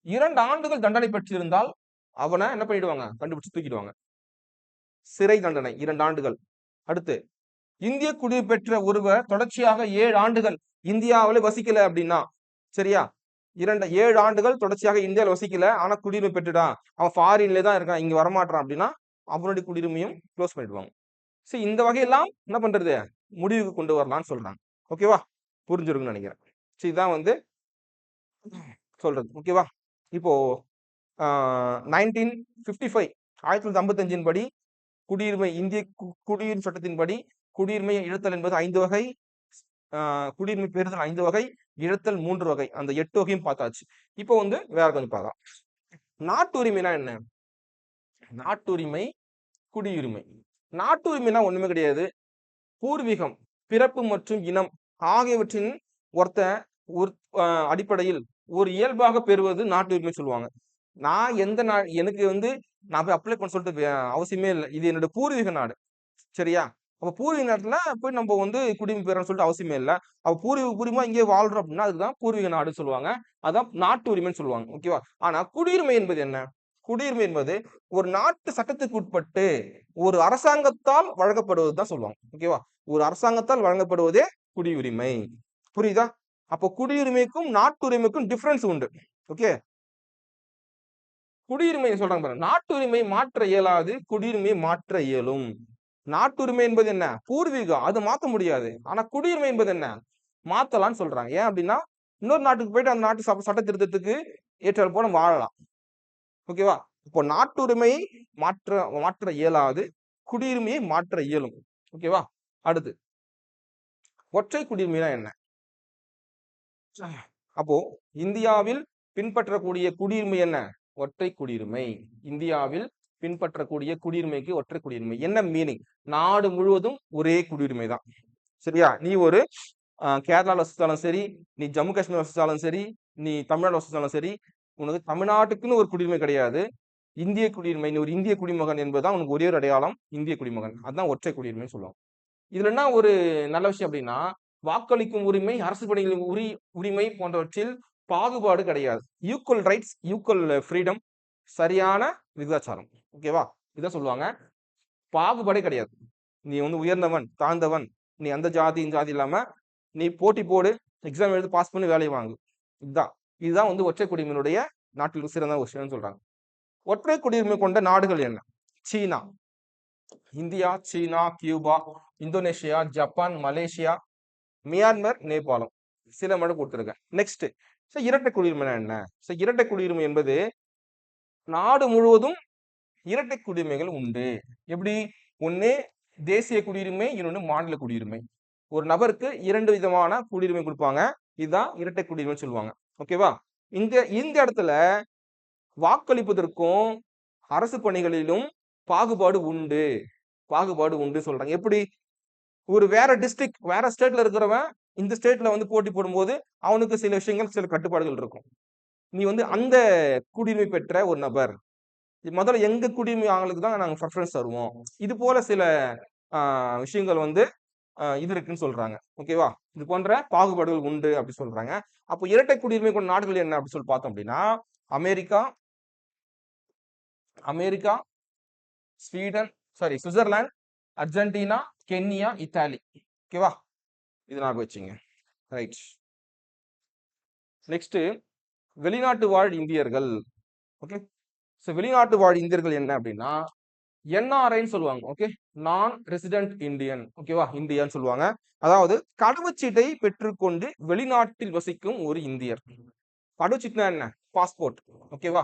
2 ஆண்டுகள் தண்டனை பெற்றிருந்தால் அவனை என்ன பண்ணிடுவாங்க, கண்டுபிடிச்சு தூக்கிடுவாங்க. சிறை தண்டனை 2 ஆண்டுகள். அடுத்து, இந்திய குடியுரிமை பெற்ற ஒருவர் தொடர்ச்சியாக 7 ஆண்டுகள் இந்தியாவில வசிக்கல அப்படின்னா, சரியா, 7 ஆண்டுகள் தொடர்ச்சியாக இந்தியாவில் வசிக்கல, ஆனா குடியுரிமை பெற்றுட்டான், அவன் ஃபாரின்ல தான் இருக்கான், இங்க வரமாட்டான் அப்படின்னா அவனுடைய குடியுரிமையும் க்ளோஸ் பண்ணிடுவாங்க. சரி, இந்த வகையெல்லாம் என்ன பண்றது, முடிவுக்கு கொண்டு வரலாம்னு சொல்றாங்க. ஓகேவா, புரிஞ்சிருக்குன்னு நினைக்கிறேன். சரி, இதான் வந்து சொல்றது. ஓகேவா, இப்போ 1955 1955 படி குடியுரிமை, இந்திய குடியுரிமை சட்டத்தின்படி குடியுரிமை இழத்தல் என்பது 5 வகை, குடியுரிமை பெறுதல் 5 வகை, இழத்தல் 3 வகை. அந்த 8 வகையும் பார்த்தாச்சு. இப்போ வந்து வேற கொஞ்சம் பார்க்கலாம். நாட்டுரிமைனா என்ன? நாட்டுரிமை, குடியுரிமை. நாட்டுரிமைனா ஒண்ணுமே கிடையாது, பூர்வீகம், பிறப்பு மற்றும் இனம் ஆகியவற்றின் ஒருத்த அடிப்படையில் ஒரு இயல்பாக பெறுவது நாட்டுரிமை சொல்லுவாங்க. நான் எந்த எனக்கு வந்து நான் போய் அப்ளை பண்ண சொல்லிட்டு அவசியமே இல்லை, இது என்னோட பூர்வீக நாடு. சரியா, அப்ப பூர்வீக நாட்டுல போய் நம்ம வந்து குடியுரிமை பெறணும்னு சொல்லிட்டு அவசியமே இல்லை. அப்ப பூர்வீகமா இங்கே வாழ்றோம் அப்படின்னா அதுதான் பூர்வீக நாடு சொல்லுவாங்க, அதான் நாட்டு உரிமைன்னு சொல்லுவாங்க. ஓகேவா, ஆனா குடியுரிமை என்பது என்ன? குடியுரிமை என்பது ஒரு நாட்டு சட்டத்துக்கு உட்பட்டு ஒரு அரசாங்கத்தால் வழங்கப்படுவதுதான் சொல்லுவாங்க. ஓகேவா, ஒரு அரசாங்கத்தால் வழங்கப்படுவதே குடியுரிமை. புரியுதா? அப்போ குடியுரிமைக்கும் நாட்டுரிமைக்கும் டிஃபரன்ஸ் உண்டு. ஓகே, குடியுரிமை சொல்றாங்க பாருங்க, நாட்டுரிமை மாற்ற இயலாது, குடியுரிமை மாற்ற இயலும். நாட்டுரிமை என்பது என்ன? பூர்வீகம், அது மாத்த முடியாது. ஆனா குடியுரிமை என்பது என்ன? மாத்தலாம்னு சொல்றாங்க. ஏன் அப்படின்னா, இன்னொரு நாட்டுக்கு போயிட்டு அந்த நாட்டு சட்ட திருத்தத்துக்கு ஏற்றால் போல வாழலாம். ஓகேவா, இப்போ நாட்டுரிமையை மாற்ற இயலாது, குடியுரிமையை மாற்ற இயலும். ஓகேவா, அடுத்து ஒற்றை குடியுரிமைனா என்ன? அப்போ இந்தியாவில் பின்பற்றக்கூடிய குடியுரிமை என்ன? ஒற்றை குடியுரிமை. இந்தியாவில் பின்பற்றக்கூடிய குடியுரிமைக்கு ஒற்றை குடியுரிமை. என்ன மீனிங்? நாடு முழுவதும் ஒரே குடியுரிமை தான். சரியா, நீ ஒரு கேரளால வசிச்சாலும் சரி, நீ ஜம்மு காஷ்மீர் வசிச்சாலும் சரி, நீ தமிழ்நாடு வசிச்சாலும் சரி, உனக்கு தமிழ்நாட்டுக்குன்னு ஒரு குடியுரிமை கிடையாது. இந்திய குடியுரிமை, நீ ஒரு இந்திய குடிமகன் என்பதுதான் உனக்கு ஒரே ஒரு அடையாளம், இந்திய குடிமகன். அதுதான் ஒற்றை குடியுரிமை சொல்லுவாங்க. இதுல என்ன ஒரு நல்ல விஷயம் அப்படின்னா, வாக்களிக்கும் உரிமை, அரசு பணிகளின் உரிமை போன்றவற்றில் பாகுபாடு கிடையாது. ஈக்குவல் ரைட்ஸ், ஈக்குவல் ஃப்ரீடம், சரியான விகிதாச்சாரம். ஓகேவா? இதான் சொல்லுவாங்க. பாகுபாடே கிடையாது. நீ வந்து உயர்ந்தவன், தாழ்ந்தவன், நீ அந்த ஜாதி இந்த ஜாதி இல்லாம நீ போட்டி போடு, எக்ஸாம் எழுதி பாஸ் பண்ணி வேலையை வாங்கு. இதுதான் வந்து ஒற்றை குடியுரிமையினுடைய நாட்டில் சிறந்த விஷயம்னு சொல்றாங்க. ஒற்றை குடியுரிமை கொண்ட நாடுகள் என்ன? சீனா, இந்தியா, சீனா, Cuba, Indonesia, Japan, Malaysia, Myanmar, நேபாளம். சில மட்டும் கொடுத்துருக்கேன். நெக்ஸ்ட், இரட்டை குடியுரிமை என்ன? இரட்டை குடியுரிமை என்பது நாடு முழுவதும் இரட்டை குடியுரிமைகள் உண்டு. எப்படி? ஒண்ணு தேசிய குடியுரிமை, இன்னொன்னு மாநில குடியுரிமை. ஒரு நபருக்கு 2 விதமான குடியுரிமை கொடுப்பாங்க. இதுதான் இரட்டை குடியுரிமை சொல்லுவாங்க. ஓகேவா? இந்த இடத்துல வாக்களிப்பதற்கும் அரசு பணிகளிலும் பாகுபாடு உண்டு சொல்றாங்க. எப்படி? ஒரு வேற டிஸ்ட்ரிக்ட், வேற ஸ்டேட்ல இருக்கிறவன் இந்த ஸ்டேட்ல வந்து போட்டி போடும்போது அவனுக்கு சில விஷயங்கள், சில கட்டுப்பாடுகள் இருக்கும். நீ வந்து அந்த குடியுரிமை பெற்ற ஒரு நபர், முதல்ல எங்க குடியுரிமை ஆளுக்கு தான் நாங்க ப்ரெஃபரன்ஸ் தருவோம். இது போல சில விஷயங்கள் வந்து இது இருக்குன்னு சொல்றாங்க. ஓகேவா? இது போன்ற பாகுபாடுகள் உண்டு அப்படி சொல்றாங்க. அப்போ இரட்டை குடியுரிமை கொண்ட நாடுகள் என்ன அப்படி சொல்லி பார்த்தோம் அப்படின்னா, America, Sweden, Switzerland, Argentina, Kenya, Italy. ஓகேவா? இது ஞாபகம் வச்சுங்க. ரைட். நெக்ஸ்ட், வெளிநாட்டு வாழ் இந்தியர்கள். ஓகே, வெளிநாட்டு வாழ் இந்தியர்கள் என்ன அப்படின்னா என்ஆர்ஐன்னு சொல்லுவாங்க. ஓகே, நான் ரெசிடென்ட் இந்தியன். ஓகேவா? இந்தியான்னு சொல்லுவாங்க. அதாவது கடவுச்சீட்டை பெற்றுக்கொண்டு வெளிநாட்டில் வசிக்கும் ஒரு இந்தியர். கடவுச்சீட்டுனா என்ன? பாஸ்போர்ட். ஓகேவா?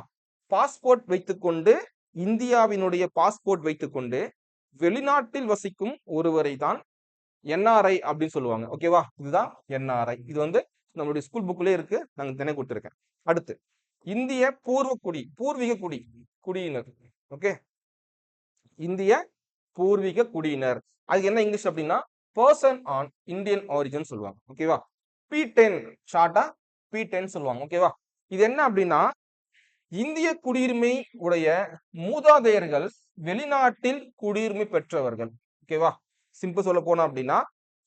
பாஸ்போர்ட் வைத்துக்கொண்டு, இந்தியாவினுடைய பாஸ்போர்ட் வைத்துக்கொண்டு வெளிநாட்டில் வசிக்கும் ஒருவரை தான் என்ஆர்ஐ அப்படின்னு சொல்லுவாங்க. ஓகேவா? இதுதான் என்ஆர்ஐ. இது வந்து நம்மளுடைய ஸ்கூல் புக்லயே இருக்கு, நாங்க தினை கொடுத்துருக்கேன். அடுத்து, இந்திய பூர்வீக குடியினர். ஓகே, இந்திய பூர்வீக குடியினர். அதுக்கு என்ன இங்கிலீஷ் அப்படின்னா பர்சன் ஆன் இந்தியன் ஆரிஜின் சொல்லுவாங்க. ஓகேவா? P10 ஷார்ட்டா P10 சொல்லுவாங்க. ஓகேவா? இது என்ன அப்படின்னா இந்திய குடியுரிமை உடைய மூதாதையர்கள் வெளிநாட்டில் குடியுரிமை பெற்றவர்கள். ஓகேவா? சிம்பிள் சொல்ல போனா அப்படின்னா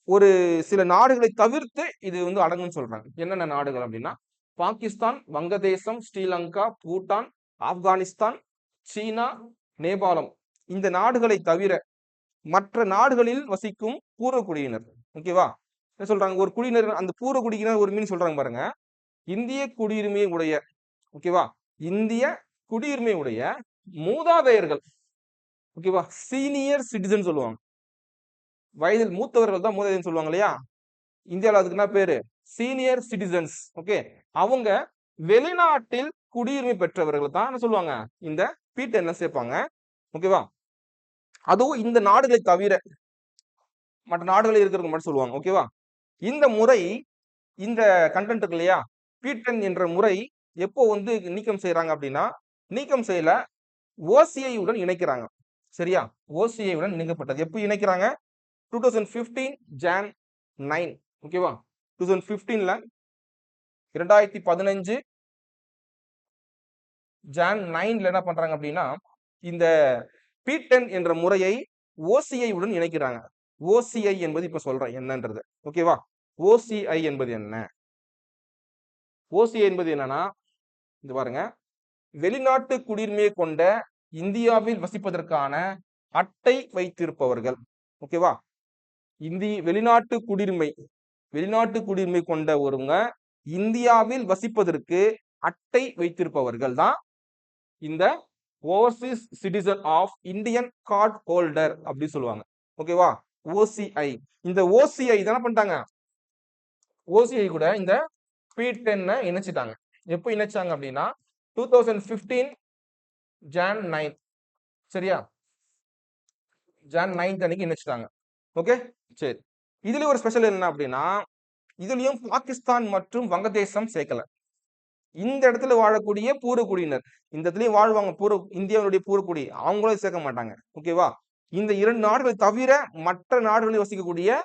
ஒரு சில நாடுகளை தவிர்த்து இது வந்து அடங்குன்னு சொல்றாங்க. என்னென்ன நாடுகள் அப்படின்னா பாகிஸ்தான், வங்கதேசம், ஸ்ரீலங்கா, பூட்டான், ஆப்கானிஸ்தான், சீனா, நேபாளம். இந்த நாடுகளை தவிர மற்ற நாடுகளில் வசிக்கும் பூர்வ குடியினர். ஓகேவா? என்ன சொல்றாங்க? ஒரு குடியினர், அந்த பூர்வ குடியினர் ஒரு மீன் சொல்றாங்க பாருங்க. இந்திய குடியுரிமை உடைய, ஓகேவா, இந்திய குடியுரிமை உடைய மூதாதையர்கள். ஓகேவா? சீனியர் சிட்டிசன் சொல்லுவாங்க. வயதில் மூத்தவர்கள் தான் மூதாதையர் சொல்லுவாங்க இல்லையா? இந்தியாவில் அதுக்கு என்ன பேரு? Senior citizens. ஓகே, அவங்க வெளிநாட்டில் குடியுரிமை பெற்றவர்கள் தான் என்ன சொல்லுவாங்க? இந்த P10 சேர்ப்பாங்க. ஓகேவா? அதுவும் இந்த நாடுகளை தவிர மற்ற நாடுகளில் இருக்கிறது மட்டும் சொல்லுவாங்க. ஓகேவா? இந்த முறை, இந்த கண்டென்ட் இருக்கு இல்லையா, P10 என்ற முறை எப்போ வந்து நீக்கம் செய்யறாங்க அப்படின்னா, நீக்கம் செய்யல, OCI உடன் இணைக்கிறாங்க. சரியா? OCI உடன் இணைக்கப்பட்டது. எப்போ இணைக்கிறாங்க? 2015 Jan 9. ஓகேவா? 2015ல 2015 Jan 9ல என்ன பண்றாங்க அப்படின்னா இந்த P10 என்ற முறையை OCI உடன் இணைக்கிறாங்க. OCI என்பது இப்ப சொல்றேன் என்னன்றது. ஓகேவா? OCI என்பது என்ன? OCI என்பது என்னன்னா, இது பாருங்க, வெளிநாட்டு குடியுரிமையை கொண்ட இந்தியாவில் வசிப்பதற்கான அட்டை வைத்திருப்பவர்கள். ஓகேவா? வெளிநாட்டு குடியுரிமை கொண்ட ஒருவங்க இந்தியாவில் வசிப்பதற்கு அட்டை வைத்திருப்பவர்கள் தான் இந்த overseas citizen of Indian card holder அப்படி சொல்லுவாங்க. ஓகேவா? OCI. இந்த OCI என்ன பண்ணிட்டாங்க? OCI கூட இந்த P10 இணைச்சிட்டாங்க. எப்போ இணைச்சாங்க அப்படின்னா 2015 Jan 9. சரியா? Jan 9 அன்னைக்கு இணைச்சிட்டாங்க. ஓகே, சரி. இதுல ஒரு ஸ்பெஷல் என்ன அப்படின்னா இதுலயும் பாகிஸ்தான் மற்றும் வங்கதேசம் சேர்க்கல. இந்த இடத்துல வாழக்கூடிய பூர்வகுடியினர், இந்த இடத்துலயும் வாழ்வாங்க இந்தியாவுடைய பூர்வகுடி, அவங்களும் சேர்க்க மாட்டாங்க. ஓகேவா? இந்த 2 நாடுகள் தவிர மற்ற நாடுகளில் வசிக்கக்கூடிய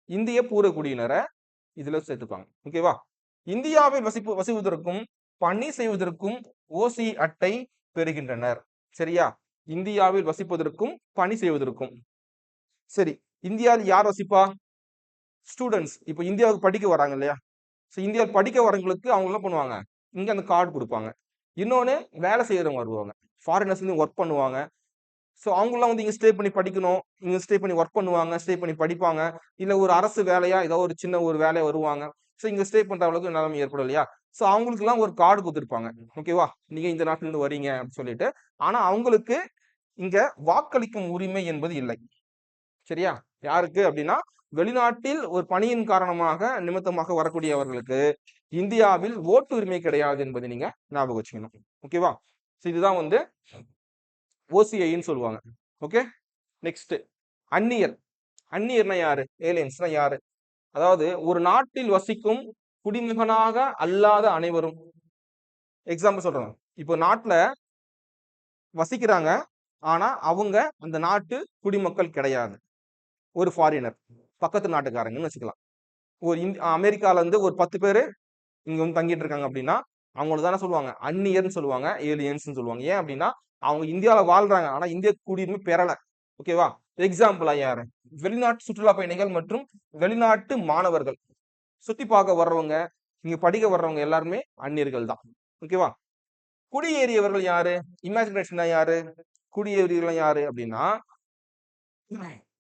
இந்திய பூர்வகுடியினரை இதுல சேர்த்துப்பாங்க. ஓகேவா? இந்தியாவில் வசிப்பதற்கும் பணி செய்வதற்கும் OCI அட்டை பெறுகின்றனர். சரியா? இந்தியாவில் வசிப்பதற்கும் பணி செய்வதற்கும். சரி, இந்தியாவில் யார் வசிப்பா? ஸ்டூடெண்ட்ஸ். இப்ப இந்தியாவுக்கு படிக்க வராங்க இல்லையா, ஸோ இந்தியாவில் படிக்க வரவங்களுக்கு அவங்க என்ன பண்ணுவாங்க, இங்க அந்த கார்டு கொடுப்பாங்க. இன்னொன்னு வேலை செய்யறவங்க வருவாங்க, ஃபாரினர்ஸ் வந்து ஒர்க் பண்ணுவாங்க. ஸோ அவங்களாம் வந்து இங்க ஸ்டே பண்ணி படிக்கணும், இங்க ஸ்டே பண்ணி ஒர்க் பண்ணுவாங்க, ஸ்டே பண்ணி படிப்பாங்க. இல்ல ஒரு அரசு வேலையா ஏதோ ஒரு சின்ன ஒரு வேலையா வருவாங்க. ஸோ இங்க ஸ்டே பண்ற அளவுக்கு நிலைமை ஏற்படும் இல்லையா? ஸோ அவங்களுக்குலாம் ஒரு கார்டு கொடுத்துருப்பாங்க. ஓகேவா? நீங்க இந்த நாட்டுல இருந்து வரீங்க அப்படின்னு சொல்லிட்டு. ஆனா அவங்களுக்கு இங்க வாக்களிக்கும் உரிமை என்பது இல்லை. சரியா? யாருக்கு அப்படின்னா, வெளிநாட்டில் ஒரு பணியின் காரணமாக நிமித்தமாக வரக்கூடியவர்களுக்கு இந்தியாவில் ஓட்டு உரிமை கிடையாது என்பதை நீங்க ஞாபகம் வச்சுக்கணும். ஓகேவா? ஸோ இதுதான் வந்து ஓசிஐன்னு சொல்லுவாங்க. ஓகே, நெக்ஸ்ட் அந்நியர். அந்நியர்னா யாரு? ஏலியன்ஸ்னா யாரு? அதாவது ஒரு நாட்டில் வசிக்கும் குடிமகனாக அல்லாத அனைவரும். எக்ஸாம்பிள் சொல்றேன். இப்போ நாட்டுல வசிக்கிறாங்க, ஆனா அவங்க அந்த நாட்டு குடிமக்கள் கிடையாது. ஒரு ஃபாரினர், பக்கத்து நாட்டுக்காரங்கன்னு வச்சுக்கலாம். ஒரு அமெரிக்கால இருந்து ஒரு 10 பேரு இங்க வந்து தங்கிட்டு இருக்காங்க அப்படின்னா, அவங்கள தானே சொல்லுவாங்க அந்நியர்னு சொல்லுவாங்க, ஏலியன்ஸ்னு சொல்லுவாங்க. ஏன் அப்படின்னா அவங்க இந்தியால வாழ்றாங்க, ஆனா இந்திய குடியுரிமை பெறல. ஓகேவா? எக்ஸாம்பிளா யாரு? வெளிநாட்டு சுற்றுலா பயணிகள் மற்றும் வெளிநாட்டு மாணவர்கள், சுத்தி பார்க்க வர்றவங்க, இங்க படிக்க வர்றவங்க எல்லாருமே அந்நியர்கள் தான். ஓகேவா? குடியேறியவர்கள் யாரு? இமேஜினேஷனா யாரு? குடியேறியவர்கள் யாரு அப்படின்னா,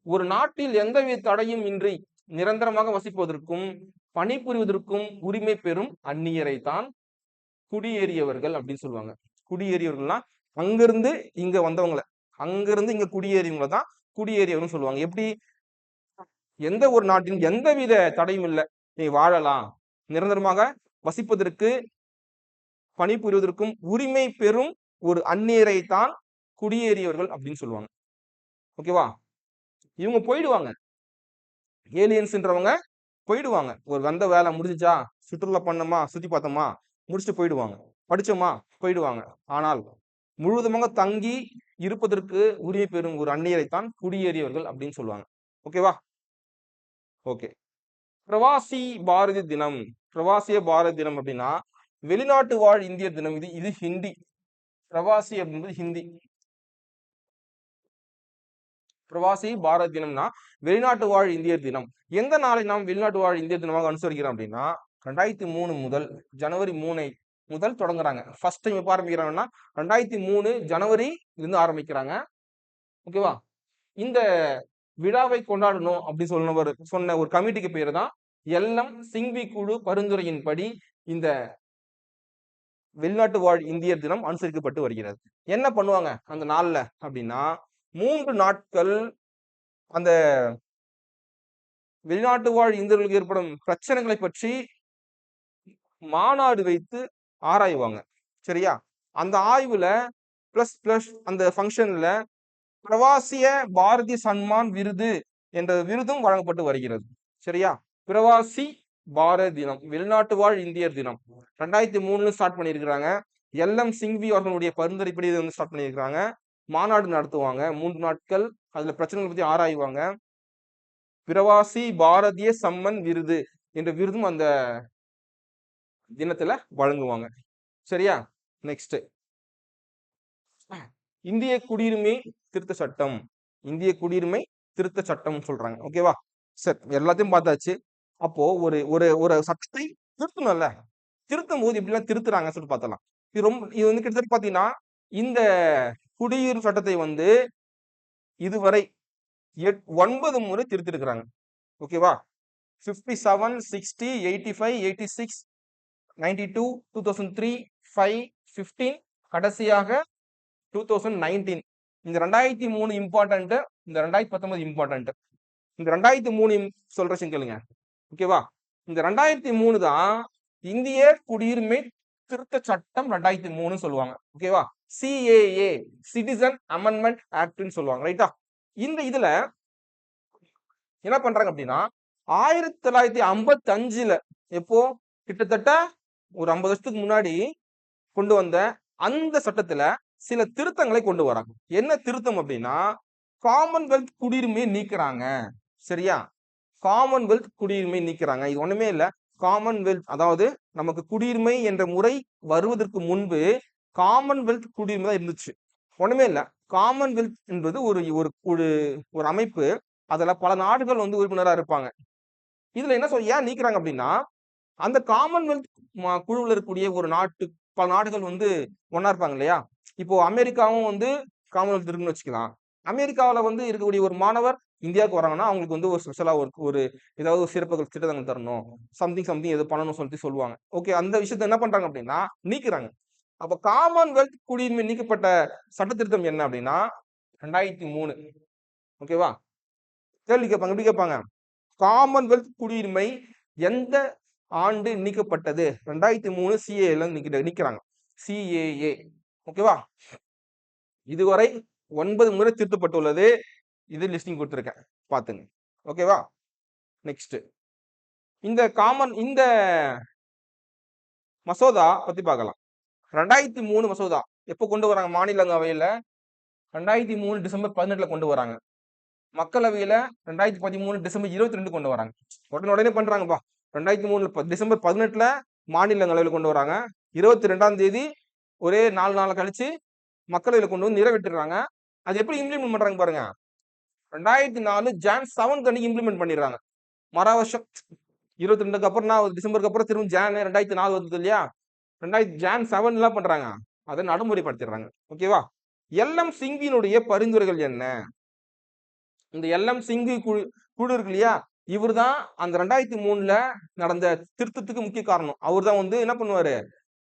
ஒரு நாட்டில் எந்தவித தடையும் இன்றி நிரந்தரமாக வசிப்பதற்கும் பணிபுரிவதற்கும் உரிமை பெறும் அந்நியரை தான் குடியேறியவர்கள் அப்படின்னு சொல்லுவாங்க. குடியேறியவர்கள்னா அங்கிருந்து இங்க வந்தவங்களை, அங்கிருந்து இங்க குடியேறியவங்களை தான் குடியேறியவர்கள் சொல்லுவாங்க. எப்படி? எந்த ஒரு நாட்டின் எந்தவித தடையும் இல்லை, நீ வாழலாம், நிரந்தரமாக வசிப்பதற்கு பணிபுரிவதற்கும் உரிமை பெறும் ஒரு அந்நியரை தான் குடியேறியவர்கள் அப்படின்னு சொல்லுவாங்க. ஓகேவா? இவங்க போயிடுவாங்க, ஏலியன்ஸ்ன்றவங்க போயிடுவாங்க. ஒரு வந்த வேலை முடிஞ்சுச்சா, சுற்றுலா பண்ணோமா, சுத்தி பார்த்தோமா, முடிச்சுட்டு போயிடுவாங்க. படிச்சோமா, போயிடுவாங்க. ஆனால் முழுவதுமாக தங்கி இருப்பதற்கு உரிமை பெறும் ஒரு அந்நியரைத்தான் குடியேறியவர்கள் அப்படின்னு சொல்லுவாங்க. ஓகேவா? ஓகே. பிரவாசி பாரதி தினம். பிரவாசிய பாரதி தினம் அப்படின்னா வெளிநாட்டு வாழ் இந்தியர் தினம். இது இது ஹிந்தி. பிரவாசி அப்படின்றது ஹிந்தி. பிரவாசி பாரத் தினம்னா வெளிநாட்டு வாழ் இந்தியர் தினம். எந்த நாளை நாம் வெளிநாட்டு வாழ் இந்தியர் தினமாக அனுசரிக்கிறோம் அப்படின்னா 2003 முதல் ஜனவரி 3 முதல் தொடங்குறாங்க. ஃபர்ஸ்ட் டைம் எப்ப ஆரம்பிக்கிறாங்கன்னா 2003 ஜனவரி இருந்து ஆரம்பிக்கிறாங்க. ஓகேவா? இந்த விழாவை கொண்டாடணும் அப்படின்னு சொன்ன ஒரு கமிட்டிக்கு பேரு தான் எல்எம் சிங்வி குழு பரிந்துரையின்படி இந்த வெளிநாட்டு வாழ் இந்தியர் தினம் அனுசரிக்கப்பட்டு வருகிறது. என்ன பண்ணுவாங்க அந்த நாள்ல அப்படின்னா 3 நாட்கள் அந்த வெளிநாட்டு வாழ் இந்தியர்களுக்கு ஏற்படும் பிரச்சனைகளை பற்றி மாநாடு வைத்து ஆராய்வாங்க. சரியா? அந்த ஆய்வுல பிளஸ் பிளஸ் அந்த ஃபங்க்ஷன்ல பிரவாசிய பாரதிய சன்மான் விருது என்ற விருதும் வழங்கப்பட்டு வருகிறது. சரியா? பிரவாசி பாரத் தினம், வெளிநாட்டு வாழ் இந்தியர் தினம் 2003 ஸ்டார்ட் பண்ணியிருக்கிறாங்க. எல்எம் சிங்வி அவர்களுடைய பரிந்துரைப்படி இதை வந்து ஸ்டார்ட் பண்ணியிருக்கிறாங்க. மாநாடு நடத்துவாங்க 3 நாட்கள். அதுல பிரச்சனைகளை பத்தி ஆராய்வாங்க. பிரவாசி பாரதிய சம்மன் விருது என்ற விருதும் அந்த தினத்துல வழங்குவாங்க. சரியா? நெக்ஸ்ட் இந்திய குடியுரிமை திருத்த சட்டம். இந்திய குடியுரிமை திருத்த சட்டம் சொல்றாங்க. ஓகேவா? சரி, எல்லாத்தையும் பார்த்தாச்சு. அப்போ ஒரு ஒரு ஒரு சட்டத்தை திருத்தணும்ல, திருத்தும் போது இப்படிலாம் திருத்துறாங்க சொல்லிட்டு பார்த்தலாம். இது வந்து கிட்டத்தட்ட பாத்தீங்கன்னா இந்த குடியுரிமை சட்டத்தை வந்து இதுவரை 9 முறை திருத்திருக்கிறாங்க. ஓகேவா? 57, 60, 85, 86, 92, 2003, 5, 15, கடைசியாக 2019. இந்த 2003 இம்பார்ட்டன்ட், இந்த 2019 இம்பார்ட்டன்ட். இந்த 2003 சொல்றேன் கேளுங்க. ஓகேவா? இந்த 2003 தான் இந்திய குடியுரிமை திருத்த சட்டம் 2003 சொல்லுவாங்க. ஓகேவா? சிஏஏ, சிட்டிசன் அமெண்ட்மெண்ட் ஆக்ட்னு சொல்லுவாங்க. ரைட்டா? இந்த இதுல என்ன பண்றாங்க அப்படின்னா 1955ல எப்போ கிட்டத்தட்ட ஒரு 50 வருஷத்துக்கு முன்னாடி கொண்டு வந்த அந்த சட்டத்துல சில திருத்தங்களை கொண்டு வராங்க. என்ன திருத்தம் அப்படின்னா காமன்வெல்த் குடியுரிமையை நீக்கிறாங்க. சரியா? காமன்வெல்த் குடியுரிமை நீக்கிறாங்க. இது ஒண்ணுமே இல்ல. காமன்வெல்த் அதாவது நமக்கு குடியுரிமை என்ற முறை வருவதற்கு முன்பு காமன்வெல்த் குடியுரிமை தான் இருந்துச்சு. ஒண்ணுமே இல்ல. காமன்வெல்த் என்பது ஒரு ஒரு ஒரு அமைப்பு. அதுல பல நாடுகள் வந்து உறுப்பினரா இருப்பாங்க. இதுல என்ன ஏன் நீக்கிறாங்க அப்படின்னா அந்த காமன்வெல்த் குழுவில் இருக்கக்கூடிய ஒரு நாட்டு பல நாடுகள் வந்து ஒன்னா இருப்பாங்க இல்லையா? இப்போ அமெரிக்காவும் வந்து காமன்வெல்த் இருக்குன்னு வச்சுக்கலாம். அமெரிக்காவில் வந்து இருக்கக்கூடிய ஒரு மாணவர் இந்தியாவுக்கு வராங்கன்னா அவங்களுக்கு வந்து ஒரு ஸ்பெஷலா ஒரு ஏதாவது ஒரு சிறப்பு திட்டங்கள் தரணும், சம்திங் எது பண்ணணும்னு சொல்லிட்டு சொல்லுவாங்க. ஓகே, அந்த விஷயத்த என்ன பண்றாங்க அப்படின்னா நீக்குறாங்க. அப்ப காமன்வெல்த் குடியுரிமை நீக்கப்பட்ட சட்ட திருத்தம் என்ன அப்படின்னா 2003. ஓகேவா? கேள்வி கேட்பாங்க, எப்படி கேட்பாங்க? காமன்வெல்த் குடியுரிமை எந்த ஆண்டு நீக்கப்பட்டது? 2003 சிஏல நீக்கிறாங்க. சிஏஏ. ஓகேவா? இதுவரை 9 முறை திருத்தப்பட்டுள்ளது. இது லிஸ்டிங் கொடுத்திருக்கேன், பாத்துங்க. ஓகேவா? நெக்ஸ்ட் இந்த மசோதா பத்தி பார்க்கலாம். 2003 மசோதா எப்போ கொண்டு வராங்க? மாநிலங்களவையில 2003 டிசம்பர் 18 கொண்டு வராங்க. மக்களவையில 2013 டிசம்பர் 22 கொண்டு வராங்க. உடனே பண்றாங்கப்பா. 2003 டிசம்பர் 18 மாநிலங்களவையில் கொண்டு வராங்க. 22ஆம் தேதி ஒரே 4 நாள் கழிச்சு மக்களவையில் கொண்டு வந்து நிறைவேற்றுறாங்க. அது எப்படி இம்ப்ளிமெண்ட் பண்றாங்க பாருங்க. 2004 ஜான் 7 அன்னைக்கு இம்ப்ளிமெண்ட் பண்ணிடுறாங்க. மறு வருஷம் 22க்கு அப்புறம் டிசம்பருக்கு அப்புறம் திரும்ப ஜான் 2004 வந்தது இல்லையா? ஜான் 7 எல்லாம் பண்றாங்க. அதை நடைமுறைப்படுத்திடுறாங்க. ஓகேவா? எல்எம் சிங்கினுடைய பரிந்துரைகள் என்ன? இந்த எல்எம் சிங்கு குழு இருக்கு இல்லையா? இவர் தான் அந்த 2003 நடந்த திருத்தத்துக்கு முக்கிய காரணம். அவர் தான் வந்து என்ன பண்ணுவாரு?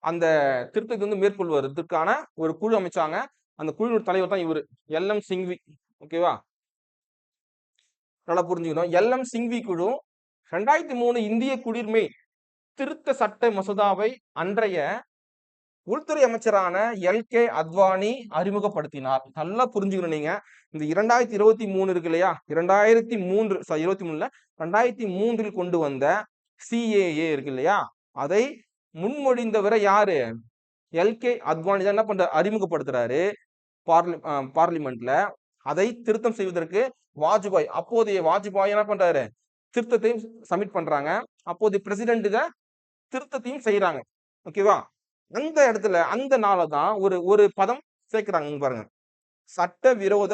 அந்த திருத்தத்தை வந்து மேற்கொள்வதற்கான ஒரு குழு அமைச்சாங்க. அந்த குழு தலைவர் தான் இவரு, எல்எம் சிங்வி. ஓகேவா? நல்லா புரிஞ்சுக்கணும். எல்எம் சிங்வி குழு 2003 இந்திய குடியுரிமை திருத்த சட்ட மசோதாவை அன்றைய உள்துறை அமைச்சரான எல்.கே. அத்வானி அறிமுகப்படுத்தினார். நல்லா புரிஞ்சுக்கணும் நீங்க. இந்த 2023 இருக்கு இல்லையா? 2023 கொண்டு வந்த சிஏஏ இருக்கு இல்லையா? அதை முன்மொழிந்தவரை யாரு? எல்.கே. அத்வானி தான் என்ன பண்ற அறிமுகப்படுத்துறாரு பார்லிமெண்ட்ல. அதை திருத்தம் செய்வதற்கு அப்போதைய வாஜ்பாய் என்ன பண்றாரு? திருத்தத்தையும் சப்மிட் பண்றாங்க. அப்போதைய பிரசிடென்ட் இத திருத்தத்தையும் செய்யறாங்க. ஓகேவா? அந்த இடத்துல அந்த நாள தான் ஒரு பதம் சேர்க்கிறாங்க பாருங்க. சட்டவிரோத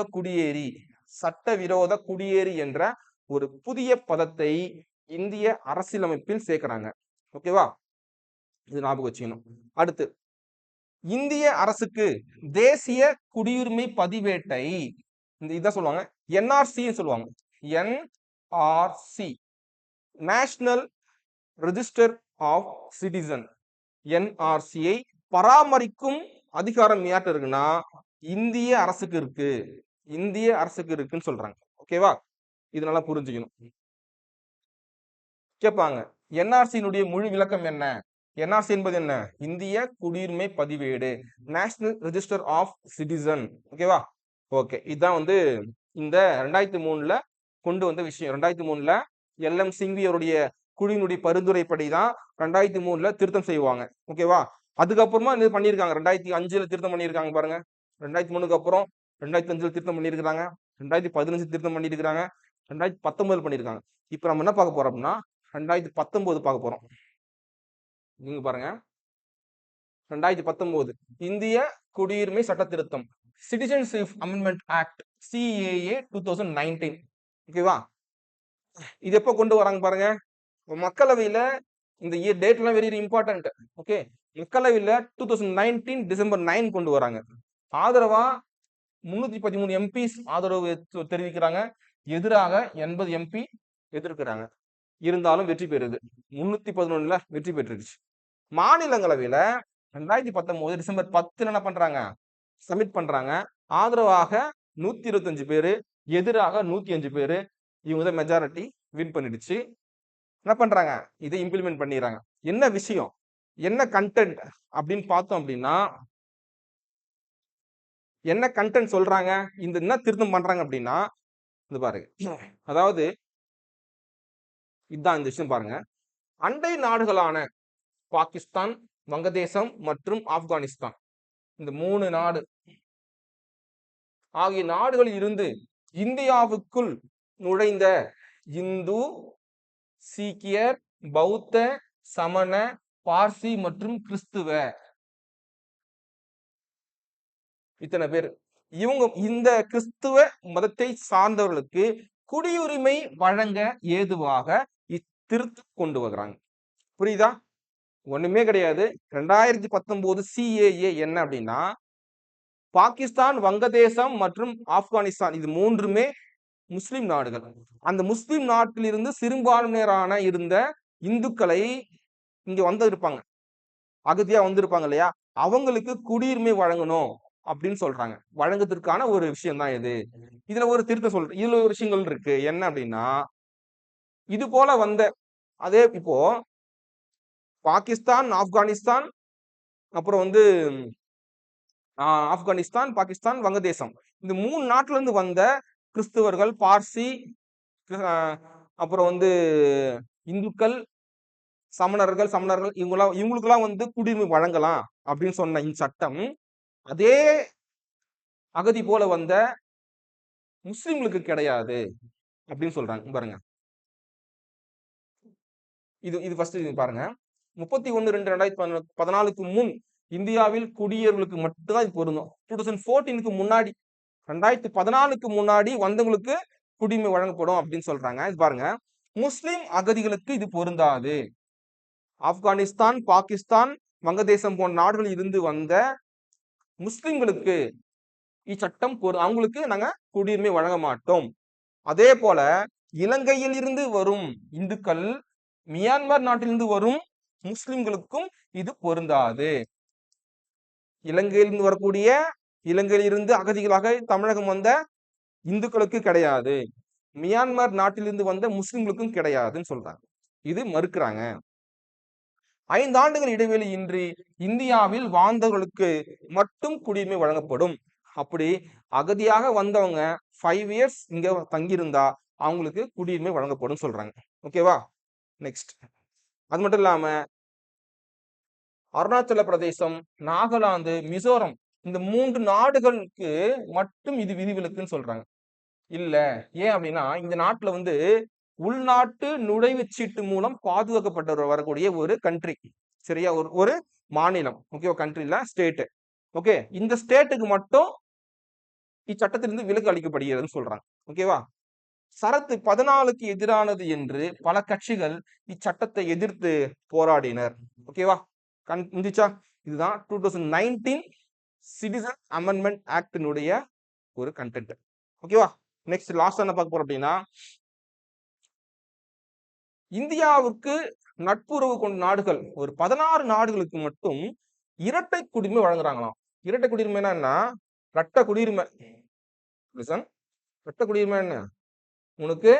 குடியேறி என்ற ஒரு புதிய பதத்தை இந்திய அரசியலமைப்பில் சேர்க்கிறாங்க. ஓகேவா? இது ஞாபகம் வச்சுக்கணும். அடுத்து, இந்திய அரசுக்கு தேசிய குடியுரிமை பதிவேட்டை இதான் சொல்லுவாங்க, என்ஆர்சி சொல்லுவாங்க. NRC, national register of citizen. என்ஆர்சியை பராமரிக்கும் அதிகாரம் யார்கிட்ட இருக்குன்னா இந்திய அரசுக்கு இருக்கு. இந்திய அரசுக்கு இருக்குன்னு சொல்றாங்க. ஓகேவா? இது நல்லா புரிஞ்சுக்கணும். கேட்பாங்க, என்ஆர்சியினுடைய முழு விளக்கம் என்ன? என்ஆர்சி என்பது என்ன? இந்திய குடியுரிமை பதிவேடு, நேஷனல் ரெஜிஸ்டர் ஆஃப் சிட்டிசன். ஓகேவா? ஓகே, இதுதான் வந்து இந்த 2003 கொண்டு வந்த விஷயம். 2003 எல்எம் சிங்வி அவருடைய குழுவினுடைய பரிந்துரைப்படி தான் 2003 திருத்தம் செய்வாங்க. ஓகேவா? அதுக்கப்புறமா இது பண்ணியிருக்காங்க. 2005 திருத்தம் பண்ணியிருக்காங்க பாருங்க. 2003க்கு அப்புறம் 2005 திருத்தம் பண்ணியிருக்காங்க. 2015 திருத்தம் பண்ணியிருக்காங்க. 2019 பண்ணியிருக்காங்க. இப்ப நம்ம என்ன பார்க்க போறோம் அப்படின்னா 2019 பார்க்க போறோம். நீங்க பாருங்க, 2019 இந்திய குடியுரிமை சட்ட திருத்தம், சிட்டிசன்ஷிப் அமெண்ட்மெண்ட் ஆக்ட், சிஏஏ 2019. ஓகேவா? இது எப்ப கொண்டு வராங்க பாருங்க. மக்களவையில இந்த டேட் எல்லாம் வெரி இம்பார்ட்டன்ட். ஓகே, மக்களவையில 2019 டிசம்பர் 9 கொண்டு வராங்க. ஆதரவா 313 எம்பிஸ் ஆதரவு தெரிவிக்கிறாங்க. எதிராக 80 எம்பி எதிர்க்கிறாங்க. இருந்தாலும் வெற்றி பெறுது. 311 வெற்றி பெற்றுருச்சு. மாநிலங்களவையில 2019 டிசம்பர் 10 என்ன பண்றாங்க? சப்மிட் பண்றாங்க. ஆதரவாக 125 பேரு, எதிராக 105 பேரு. இவங்க தான் மெஜாரிட்டி வின் பண்ணிடுச்சு. என்ன பண்றாங்க? இதை இம்ப்ளிமெண்ட் பண்ணிடுறாங்க. என்ன விஷயம், என்ன கண்டென்ட் அப்படின்னு பார்த்தோம் அப்படின்னா, என்ன கண்டென்ட் சொல்றாங்க, இந்த என்ன திருத்தம் பண்றாங்க அப்படின்னா, இது பாருங்க. அதாவது இதுதான் இந்த விஷயம் பாருங்க. அண்டை நாடுகளான பாகிஸ்தான், வங்கதேசம் மற்றும் ஆப்கானிஸ்தான், இந்த 3 நாடு ஆகிய நாடுகளில் இருந்து இந்தியாவுக்குள் நுழைந்த இந்து, சீக்கியர், பௌத்த, சமண, பார்சி மற்றும் கிறிஸ்துவ இத்தனை பேர், இவங்க இந்த கிறிஸ்துவ மதத்தை சார்ந்தவர்களுக்கு குடியுரிமை வழங்க ஏதுவாக இத்திருத்தம் கொண்டு வர்றாங்க. புரியுதா? ஒண்ணுமே கிடையாது. 2019 CAA என்ன அப்படின்னா, பாகிஸ்தான், வங்கதேசம் மற்றும் ஆப்கானிஸ்தான் இது மூன்றுமே முஸ்லிம் நாடுகள். அந்த முஸ்லிம் நாட்டிலிருந்து சிறுபான்மையினரான இருந்த இந்துக்களை இங்க வந்திருப்பாங்க. அகதியா வந்திருப்பாங்க இல்லையா? அவங்களுக்கு குடியுரிமை வழங்கணும் அப்படின்னு சொல்றாங்க. வழங்குவதற்கான ஒரு விஷயம் தான் இது. இதுல ஒரு திருத்தம் சொல்றேன். இதுல ஒரு விஷயங்கள் இருக்கு. என்ன அப்படின்னா, இது போல வந்த அதே இப்போ பாகிஸ்தான், ஆப்கானிஸ்தான் அப்புறம் வந்து ஆப்கானிஸ்தான், பாகிஸ்தான், வங்கதேசம். இந்த 3 நாட்டுல இருந்து வந்த கிறிஸ்தவர்கள், பார்சி, அ அப்புறம் வந்து இந்துக்கள், சமணர்கள் இவங்களுக்கெல்லாம் வந்து குடியுரிமை வழங்கலாம் அப்படின்னு சொன்ன இந்த சட்டம், அதே அகதி போல வந்த முஸ்லிம்களுக்கு கிடையாது அப்படின்னு சொல்றாங்க. பாருங்க. இது இது ஃபர்ஸ்ட் இது பாருங்க. 31/2/2014க்கு முன் இந்தியாவில் குடியேறுவர்களுக்கு மட்டும் தான் இது பொருந்தும். 2014க்கு முன்னாடி 2014க்கு முன்னாடி வந்தவங்களுக்கு குடியுரிமை வழங்கப்படும் அப்படின்னு சொல்றாங்க. இது பாருங்க. முஸ்லிம் அகதிகளுக்கு இது பொருந்தாது. ஆப்கானிஸ்தான், பாகிஸ்தான், வங்கதேசம் போன்ற நாடுகளில் இருந்து வந்த முஸ்லிம்களுக்கு இச்சட்டம் அவங்களுக்கு நாங்க குடியுரிமை வழங்க மாட்டோம். அதே போல இலங்கையில் இருந்து வரும் இந்துக்கள், மியான்மர் நாட்டிலிருந்து வரும் முஸ்லிம்களுக்கும் இது பொருந்தாது. இலங்கையிலிருந்து வரக்கூடிய இலங்கையில் இருந்து அகதிகளாக தமிழகம் வந்த இந்துக்களுக்கு கிடையாது. மியான்மர் நாட்டிலிருந்து வந்த முஸ்லிம்களுக்கும் கிடையாதுன்னு சொல்றாங்க. இது மறுக்கிறாங்க. 5 ஆண்டுகள் இடைவெளி இன்றி இந்தியாவில் வாழ்ந்தவர்களுக்கு மட்டும் குடியுரிமை வழங்கப்படும். அப்படி அகதியாக வந்தவங்க 5 இயர்ஸ் இங்க தங்கியிருந்தா அவங்களுக்கு குடியுரிமை வழங்கப்படும் சொல்றாங்க. ஓகேவா? நெக்ஸ்ட். அது மட்டும் இல்லாம அருணாச்சல பிரதேசம், நாகாலாந்து, மிசோரம் இந்த 3 நாடுகளுக்கு மட்டும் இது விதிவிலக்குன்னு சொல்றாங்க. இல்ல. ஏன் அப்படின்னா இந்த நாட்டுல வந்து உள்நாட்டு நுழைவுச் சீட்டு மூலம் பாதுகாக்கப்பட்டு வரக்கூடிய ஒரு கண்ட்ரி. சரியா? ஒரு மாநிலம். ஓகேவா? கண்ட்ரி இல்ல, ஸ்டேட். ஓகே. இந்த ஸ்டேட்டுக்கு மட்டும் இச்சட்டத்திலிருந்து விலக்கு அளிக்கப்படுகிறதுன்னு சொல்றாங்க. ஓகேவா? சரத்து 14க்கு எதிரானது என்று பல கட்சிகள் இச்சட்டத்தை எதிர்த்து போராடினர். ஓகேவா? முடிச்சா? இதுதான் 2019 சிட்டிசன் அமெண்ட்மெண்ட் ஆக்டினுடைய ஒரு கண்டென்ட். ஓகேவா? நெக்ஸ்ட் லாஸ்ட் என்ன பார்க்க போறோம் அப்படின்னா, இந்தியாவுக்கு நட்புறவு கொண்ட நாடுகள் ஒரு 16 நாடுகளுக்கு மட்டும் இரட்டை குடியுரிமை வழங்குறாங்களாம். இரட்டை குடியுரிமைனா என்ன? இரட்டை குடியுரிமை. இரட்டை குடியுரிமை என்ன? உனக்கு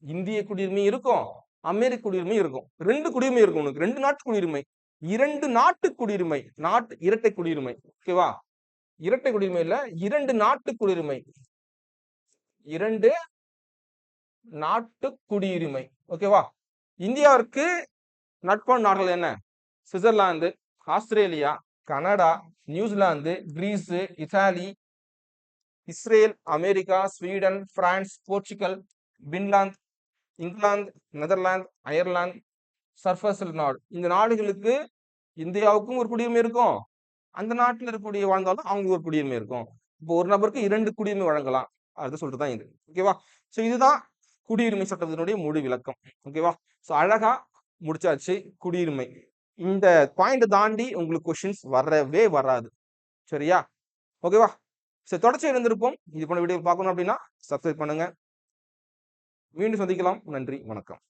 இந்திய குடியுரிமை இருக்கும், அமெரிக்க குடியுரிமை இருக்கும். 2 குடியுரிமை இருக்கும் உனக்கு. 2 நாட்டு குடியுரிமை. 2 நாட்டு குடியுரிமை. இரட்டை குடியுரிமை. ஓகேவா? இரட்டை குடியுரிமை இல்ல, 2 நாட்டு குடியுரிமை. 2 நாட்டு குடியுரிமை. ஓகேவா? இந்தியாவிற்கு நட்பான நாடுகள் என்ன? Switzerland, Australia, Canada, New Zealand, Greece, Italy, Israel, America, Sweden, France, Portugal, Finland, England, Netherlands, Ireland, சர்பசல் நாடு. இந்த நாடுகளுக்கு இந்தியாவுக்கும் ஒரு குடியுரிமை இருக்கும். அந்த நாட்டில் இருக்கக்கூடிய வாழ்ந்தாலும் அவங்களுக்கு ஒரு குடியுரிமை இருக்கும். இப்போ ஒரு நபருக்கு 2 குடியுரிமை வழங்கலாம். அது சொல்லிட்டு தான் இது. ஓகேவா? ஸோ இதுதான் குடியுரிமை சட்டத்தினுடைய முழு விளக்கம். ஓகேவா? ஸோ அழகா முடிச்சாச்சு குடியுரிமை. இந்த பாயிண்ட் தாண்டி உங்களுக்கு கொஸ்டின்ஸ் வரவே வராது. சரியா? ஓகேவா? சரி, தொடர்ச்சி இருந்திருப்போம். இது போன வீடியோ பார்க்கணும் அப்படின்னா சப்ஸ்கிரைப் பண்ணுங்க. மீண்டும் சந்திக்கலாம். நன்றி, வணக்கம்.